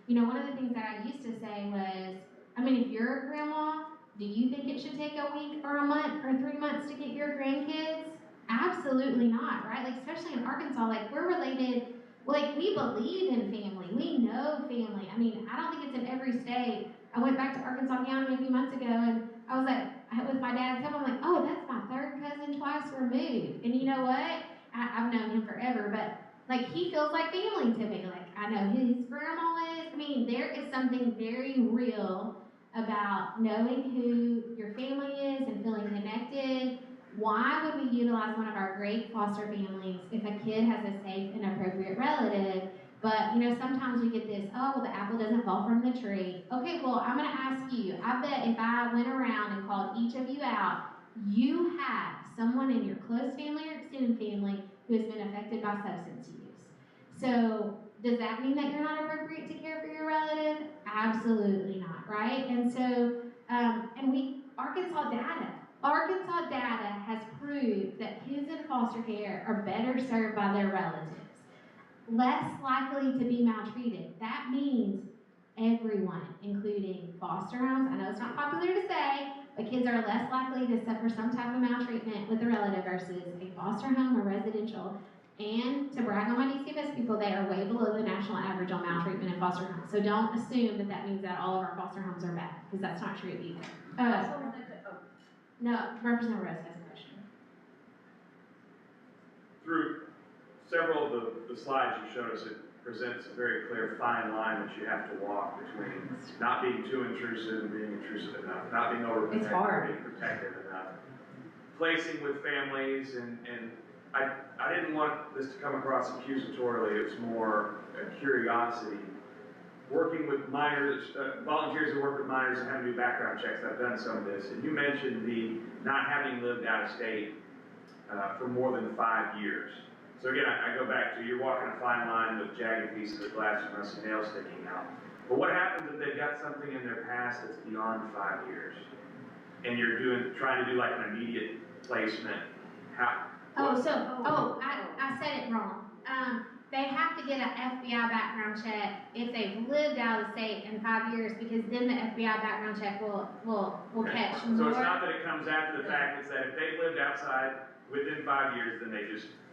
And one of the things that I used to say was, if you're a grandma, do you think it should take a week or a month or 3 months to get your grandkids? Absolutely not, right? Like, especially in Arkansas, like, we're related, like, we believe in family. We know family. I don't think it's in every state. I went back to Arkansas County a few months ago, and I was like, with my dad's help, I'm like, oh, that's my third cousin twice removed. And you know what? I've known him forever, but like, he feels like family to me. Like, I know who his grandma is. There is something very real about knowing who your family is and feeling connected. Why would we utilize one of our great foster families if a kid has a safe and appropriate relative? But, sometimes we get this, oh, well, the apple doesn't fall from the tree. Okay, well, I'm going to ask you. I bet if I went around and called each of you out, you have someone in your close family or extended family who has been affected by substance use. So does that mean that you're not appropriate to care for your relative? Absolutely not, right? And so, Arkansas data has proved that kids in foster care are better served by their relatives, less likely to be maltreated. That means everyone, including foster homes. I know it's not popular to say, but kids are less likely to suffer some type of maltreatment with a relative versus a foster home or residential. And to brag on my DCFS people, they are way below the national average on maltreatment in foster homes. So don't assume that means that all of our foster homes are bad, because that's not true either. No, Representative Rose has a question. Through several of the slides you showed us, it presents a very clear fine line that you have to walk between not being too intrusive and being intrusive enough, not being overprotective, It's hard. being protective enough, placing with families, and I didn't want this to come across accusatorily. It was more a curiosity. Working with minors, volunteers who work with minors and have to do background checks, I've done some of this, and you mentioned the not having lived out of state for more than 5 years. So again, I go back to, you're walking a fine line with jagged pieces of glass and rusty nails sticking out. But what happens if they've got something in their past that's beyond 5 years? And you're trying to do like an immediate placement? I said it wrong. They have to get an FBI background check if they've lived out of the state in 5 years, because then the FBI background check will catch more. So it's not that it comes after the fact, it's that if they've lived outside within 5 years, then they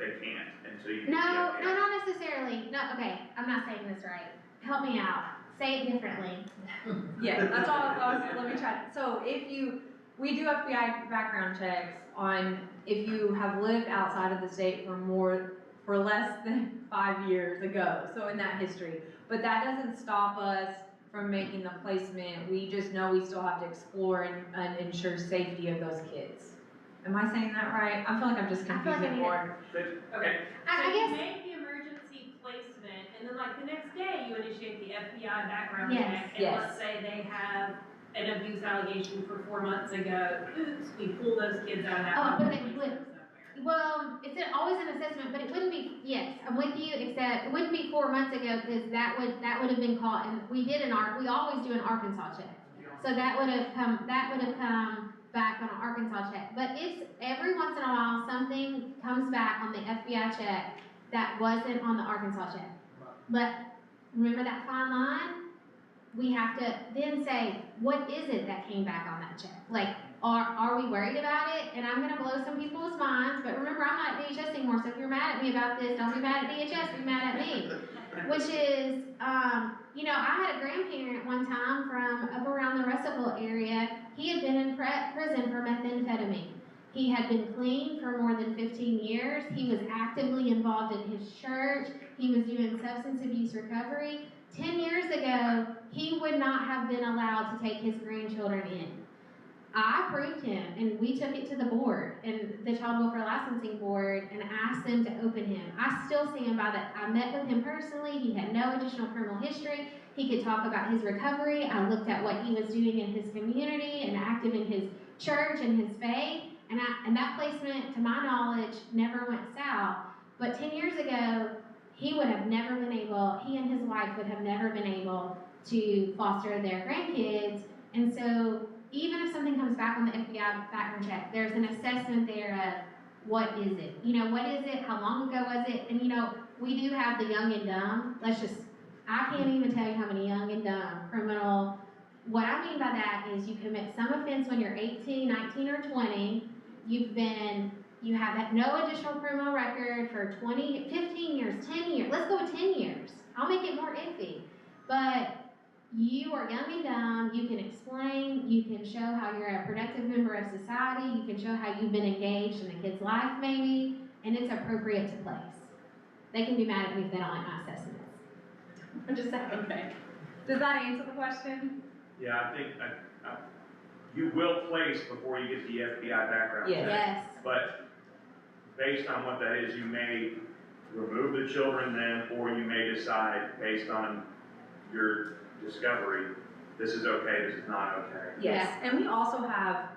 can't. And so you No, not necessarily. No, okay, I'm not saying this right. Help me out. Say it differently. Yeah, that's all I was, let me try. So we do FBI background checks on if you have lived outside of the state for less than 5 years ago, so in that history. But that doesn't stop us from making the placement. We just know we still have to explore and ensure safety of those kids. Am I saying that right? I feel like I'm just I feel like I confusing need more. Okay. I So you guess, make the emergency placement, and then like the next day, you initiate the FBI background Yes. check. And Yes. let's say they have an abuse allegation for 4 months ago, oops, we pull those kids out of that. Oh, but and they place would. them somewhere. well, it's always an assessment, but it wouldn't be, yes, I'm with you, except it wouldn't be 4 months ago, because that would have been caught, and we always do an Arkansas check. So that would have come back on an Arkansas check. But if every once in a while something comes back on the FBI check that wasn't on the Arkansas check. But remember that fine line? We have to then say, what is it that came back on that check? Like, are we worried about it? And I'm gonna blow some people's minds, but remember, I'm not at DHS anymore, so if you're mad at me about this, don't be mad at DHS, be mad at me. Which is, I had a grandparent one time from up around the Russellville area. He had been in prison for methamphetamine. He had been clean for more than 15 years. He was actively involved in his church. He was doing substance abuse recovery. 10 years ago, he would not have been allowed to take his grandchildren in. I approved him, and we took it to the board, and the Child Welfare Licensing Board, and asked them to open him. I still stand by that. I met with him personally. He had no additional criminal history. He could talk about his recovery. I looked at what he was doing in his community and active in his church and his faith, and that placement, to my knowledge, never went south. But 10 years ago, he and his wife would have never been able to foster their grandkids. And so even if something comes back on the FBI background check, there's an assessment there of what is it? What is it? How long ago was it? And we do have the young and dumb. I can't even tell you how many young and dumb criminal. What I mean by that is you commit some offense when you're 18, 19, or 20. You have had no additional criminal record for 20, 15 years, 10 years. Let's go with 10 years. I'll make it more iffy. But you are young and dumb. You can explain. You can show how you're a productive member of society. You can show how you've been engaged in a kid's life, maybe, and it's appropriate to place. They can be mad at me if they don't like my assessments. I'm just saying. Okay. Does that answer the question? Yeah, I think you will place before you get the FBI background check. Yes. But based on what that is, you may remove the children then, or you may decide based on your discovery, this is okay, this is not okay. Yes, and we also have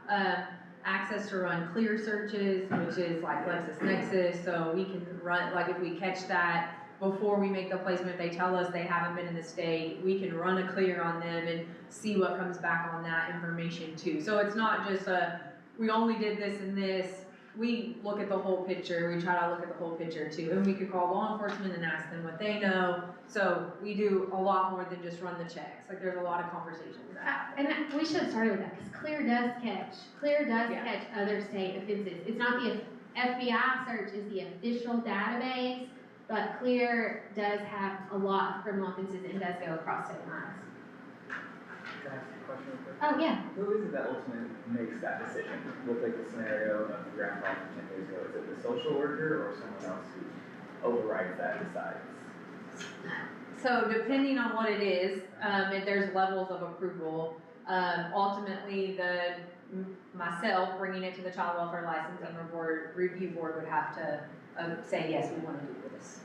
access to run clear searches, which is like LexisNexis, so we can run, like if we catch that before we make the placement, they tell us they haven't been in the state, we can run a clear on them and see what comes back on that information too. So it's not just we only did this and this. We look at the whole picture, we try to look at the whole picture too, and we could call law enforcement and ask them what they know. So we do a lot more than just run the checks. Like there's a lot of conversations. And we should have started with that, because Clear does catch other state offenses. It's not the FBI search is the official database, but Clear does have a lot of criminal offenses and does go across state lines. Can I ask a question real quick? Oh, yeah. Who is it that ultimately makes that decision? With like the scenario of the grandpa from 10 years ago, is it the social worker or someone else who overrides that and decides? So depending on what it is, there's levels of approval. Ultimately, myself bringing it to the Child Welfare Licensing Review Board would have to say, yes, we want to do this.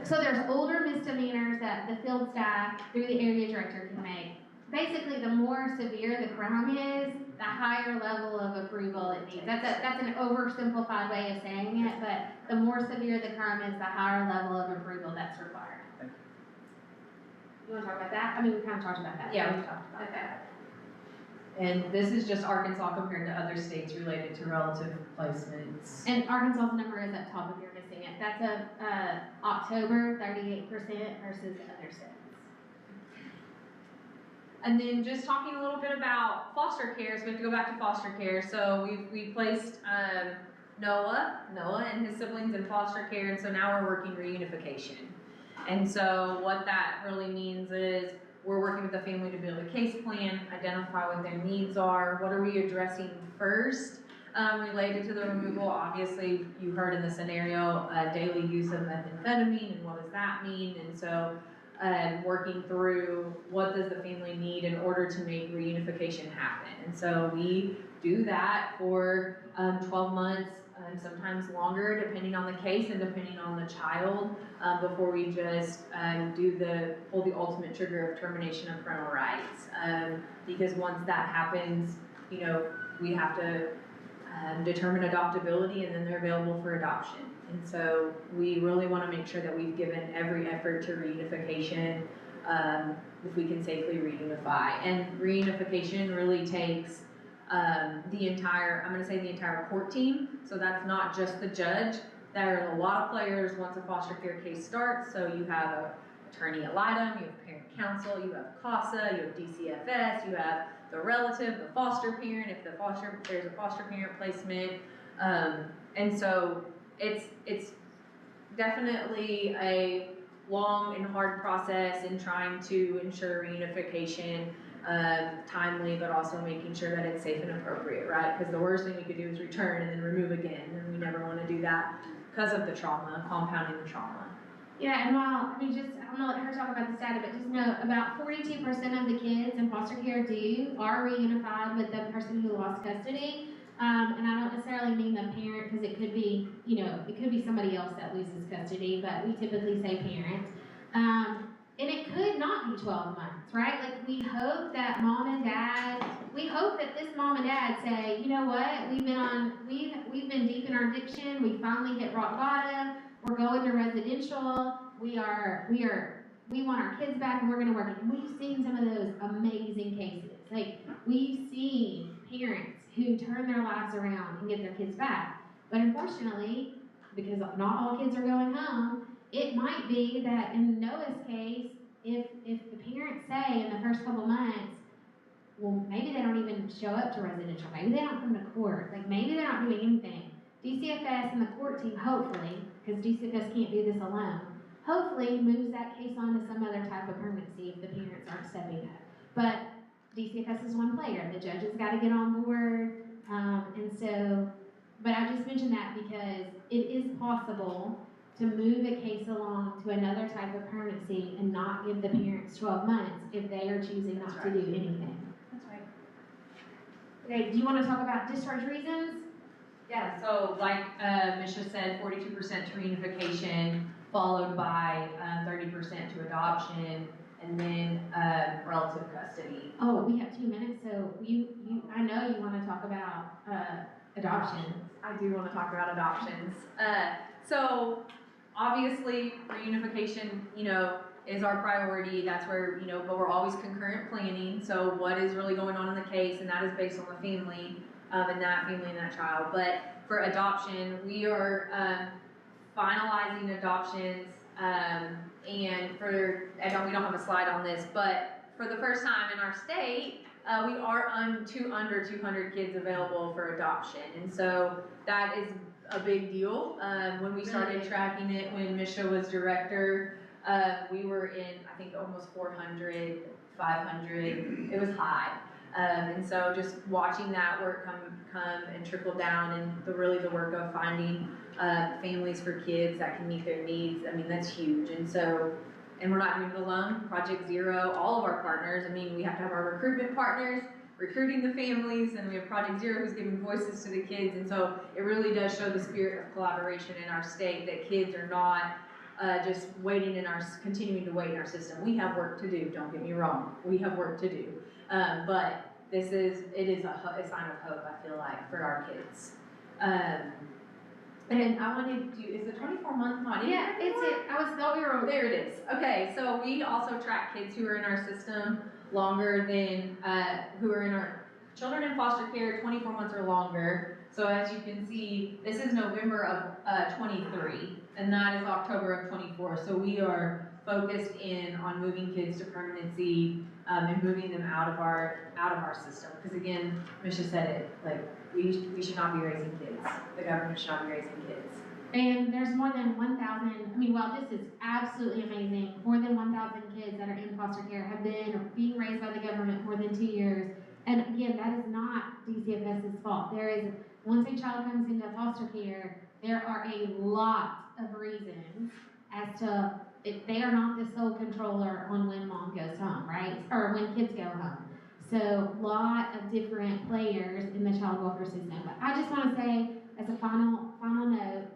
So there's older misdemeanors that the field staff through the area director can make. Basically, the more severe the crime is, the higher level of approval it needs. That's an oversimplified way of saying it, but the more severe the crime is, the higher level of approval that's required. Thank You want to talk about that? I mean, we kind of talked about that. Yeah, we've talked about Okay. that. And this is just Arkansas compared to other states related to relative placements. And Arkansas's number is up top if you're missing it. That's October, 38% versus other states. And then just talking a little bit about foster care, so we have to go back to foster care. So we placed Noah and his siblings in foster care, and so now we're working reunification. And so what that really means is we're working with the family to build a case plan, identify what their needs are, what are we addressing first related to the removal. Obviously, you heard in the scenario daily use of methamphetamine, and what does that mean? And so working through what does the family need in order to make reunification happen. And so we do that for 12 months, sometimes longer, depending on the case and depending on the child, before we just pull the ultimate trigger of termination of parental rights. Because once that happens, you know, we have to determine adoptability, and then they're available for adoption. And so we really want to make sure that we've given every effort to reunification, if we can safely reunify. And reunification really takes the entire court team. So that's not just the judge. There are a lot of players once a foster care case starts. So you have an attorney ad litem, you have parent counsel, you have CASA, you have DCFS, you have the relative, the foster parent, if there's a foster parent placement. And so it's definitely a long and hard process in trying to ensure reunification, timely, but also making sure that it's safe and appropriate, right? Because the worst thing we could do is return and then remove again, and we never want to do that because of the trauma, compounding the trauma. Yeah, and while, I'm gonna let her talk about the data, but just know about 42% of the kids in foster care are reunified with the person who lost custody. And I don't necessarily mean the parent, because it could be, it could be somebody else that loses custody, but we typically say parent. And it could not be 12 months, right? Like, we hope that this mom and dad say, you know what, we've been deep in our addiction, we finally hit rock bottom, we're going to residential, we want our kids back, and we're gonna work it. And we've seen some of those amazing cases. Like, we've seen parents who turn their lives around and get their kids back. But unfortunately, because not all kids are going home, it might be that in Noah's case, if the parents say in the first couple months, well, maybe they don't even show up to residential, maybe they don't come to court, like maybe they're not doing anything. DCFS and the court team, hopefully, because DCFS can't do this alone, hopefully moves that case on to some other type of permanency if the parents aren't stepping up. But DCFS is one player. The judge has got to get on board. But I just mentioned that because it is possible to move a case along to another type of permanency and not give the parents 12 months if they are choosing not to do anything. That's right. Okay, do you want to talk about discharge reasons? Yeah, so like Mischa said, 42% to reunification, followed by 30% to adoption, and then relative custody. Oh, we have 2 minutes, so I know you want to talk about adoptions. I do want to talk about adoptions. So obviously reunification, is our priority. That's where, but we're always concurrent planning. So what is really going on in the case, and that is based on the family, and that family and that child. But for adoption, we are finalizing adoptions, and we don't have a slide on this, but for the first time in our state, we are under 200 kids available for adoption. And so that is a big deal. When we started tracking it, when Mischa was director, we were in, I think, almost 400, 500. It was high. And so just watching that work come and trickle down, and the work of finding families for kids that can meet their needs, that's huge. And we're not doing it alone. Project Zero, all of our partners, we have to have our recruitment partners recruiting the families, and we have Project Zero who's giving voices to the kids. And so it really does show the spirit of collaboration in our state, that kids are not just continuing to wait in our system. We have work to do, don't get me wrong. We have work to do. But it is a sign of hope, I feel like, for our kids. And I wanted to, is the 24-month not in? Yeah, I thought we were. There it is. Okay, so we also track kids who are in our system longer than, who are in our children in foster care 24 months or longer. So as you can see, this is November of 23, and that is October of 24. So we are focused in on moving kids to permanency, and moving them out of our system. Because again, Mischa said it, like, we should not be raising kids. The government should not be raising kids. And there's more than 1,000, while this is absolutely amazing, more than 1,000 kids that are in foster care have been being raised by the government more than 2 years. And again, that is not DCFS's fault. Once a child comes into foster care, there are a lot of reasons as to they are not the sole controller on when mom goes home, right? Or when kids go home. So, lot of different players in the child welfare system. But I just want to say, as a final note,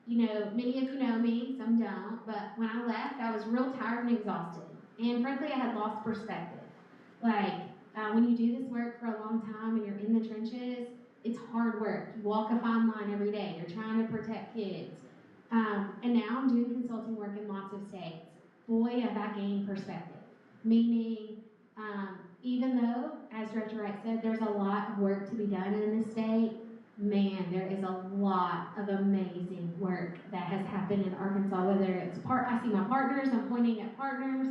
you know, many of you know me, some don't, but when I left, I was real tired and exhausted. And frankly, I had lost perspective. Like, when you do this work for a long time and you're in the trenches, it's hard work. You walk a fine line every day. You're trying to protect kids. And now I'm doing consulting work in lots of states. Boy, have I gained perspective. Meaning, even though, as Director Wright said, there's a lot of work to be done in this state, man, there is a lot of amazing work that has happened in Arkansas, whether it's I see my partners, I'm pointing at partners,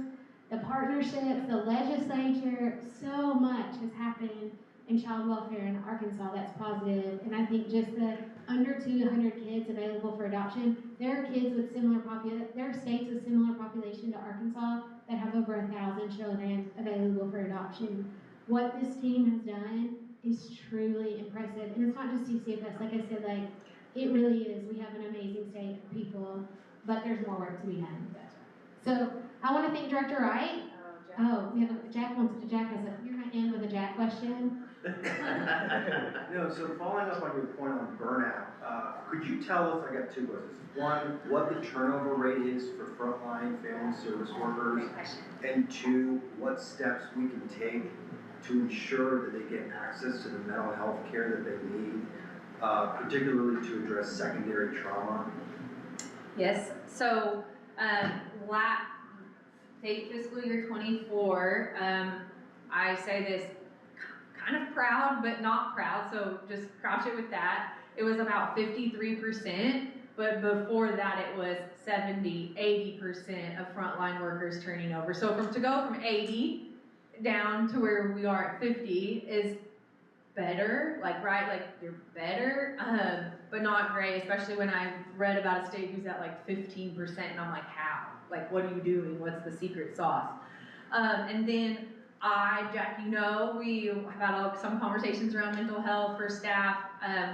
the partnerships, the legislature, so much has happened in child welfare in Arkansas that's positive. And I think just the under 200 kids available for adoption, there are kids with there are states with similar population to Arkansas that have over 1,000 children available for adoption. What this team has done is truly impressive. And it's not just DCFS, like I said, like, it really is. We have an amazing state of people, but there's more work to be done. So I want to thank Director Wright. We have Jack has you're going to end with a Jack question. No, so following up on your point on burnout, could you tell us, I got two questions. One, what the turnover rate is for frontline family service workers, and two, what steps we can take to ensure that they get access to the mental health care that they need, particularly to address secondary trauma. Yes, so state fiscal year 24, I say this kind of proud, but not proud, so just crouch it with that. It was about 53%, but before that it was 70, 80% of frontline workers turning over. So to go from 80 down to where we are at 50 is better, they're better, but not great, especially when I read about a state who's at like 15%, and I'm like, how? Like, what are you doing? What's the secret sauce? And then Jack, you know, we have had some conversations around mental health for staff.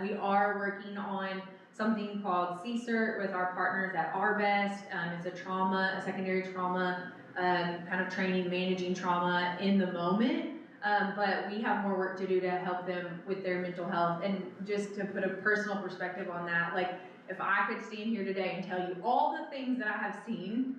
We are working on something called CSERT with our partners at Our Best. It's a secondary trauma, kind of training, managing trauma in the moment. But we have more work to do to help them with their mental health. And just to put a personal perspective on that, like, if I could stand here today and tell you all the things that I have seen,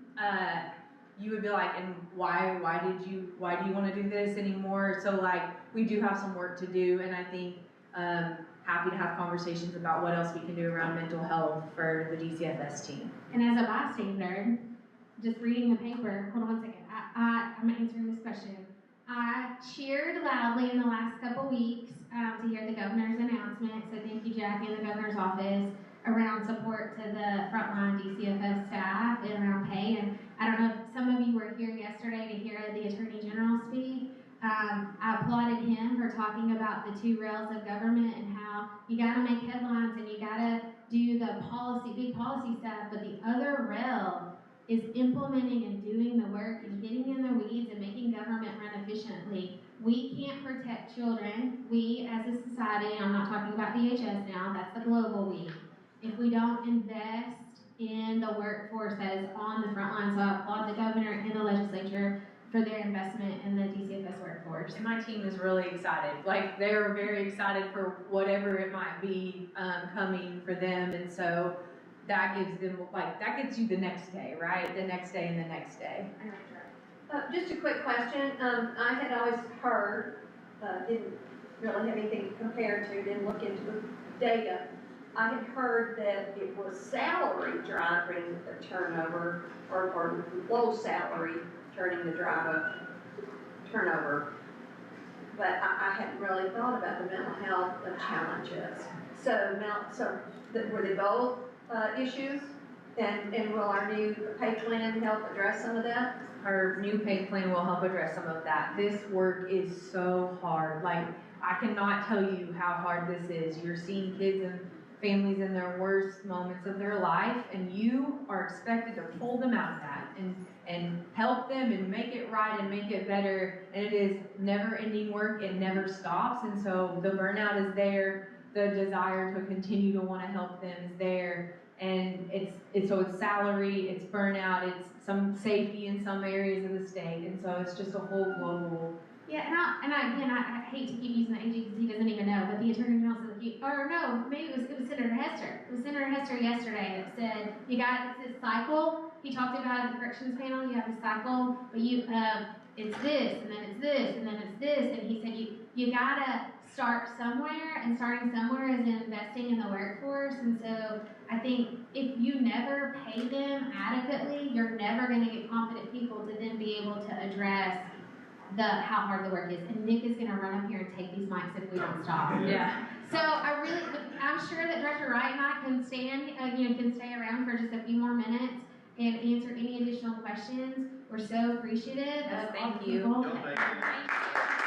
you would be like, and why do you want to do this anymore? So like, we do have some work to do, and I think happy to have conversations about what else we can do around mental health for the DCFS team. And as a bystander, just reading the paper, hold on 1 second, I'm answering this question. I cheered loudly in the last couple weeks to hear the governor's announcement, so thank you, Jack, and the governor's office, around support to the frontline DCFS staff and around pay. And I don't know if some of you were here yesterday to hear the Attorney General speak. I applauded him for talking about the two rails of government and how you gotta make headlines and you gotta do the big policy stuff, but the other rail is implementing and doing the work and getting in the weeds and making government run efficiently. We can't protect children. We as a society, I'm not talking about DHS now, that's the global we. If we don't invest in the workforce that is on the front line, so I applaud the governor and the legislature for their investment in the DCFS workforce. And my team is really excited. Like, they're very excited for whatever it might be coming for them, and so that gives them, that gets you the next day, right? The next day and the next day. Just a quick question. I had always heard, didn't really have anything to compare to, didn't look into the data. I had heard that it was salary driving the turnover, or low salary turning the turnover. But I hadn't really thought about the mental health challenges. So were they both issues? And will our new pay plan help address some of that? Our new pay plan will help address some of that. This work is so hard. Like, I cannot tell you how hard this is. You're seeing kids and families in their worst moments of their life, and you are expected to pull them out of that and help them and make it right and make it better. And it is never-ending work. It never stops. And so the burnout is there. The desire to continue to want to help them is there. And so it's salary, it's burnout, it's some safety in some areas of the state, and so it's just a whole global. Yeah, I hate to keep using the AG because he doesn't even know, but the Attorney General said, maybe it was Senator Hester. It was Senator Hester yesterday that said, it's this cycle. He talked about at the corrections panel, you have this cycle, but it's this, and then it's this, and then it's this, and he said, you gotta start somewhere, and starting somewhere is investing in the workforce, and so I think if you never pay them adequately, you're never gonna get competent people to then be able to address how hard the work is. And Nick is gonna run up here and take these mics if we don't stop. Yeah. So I'm sure that Director Wright and I can stay around for just a few more minutes and answer any additional questions. We're so appreciative Yes, of all thank the you. people. No, thank you. Thank you.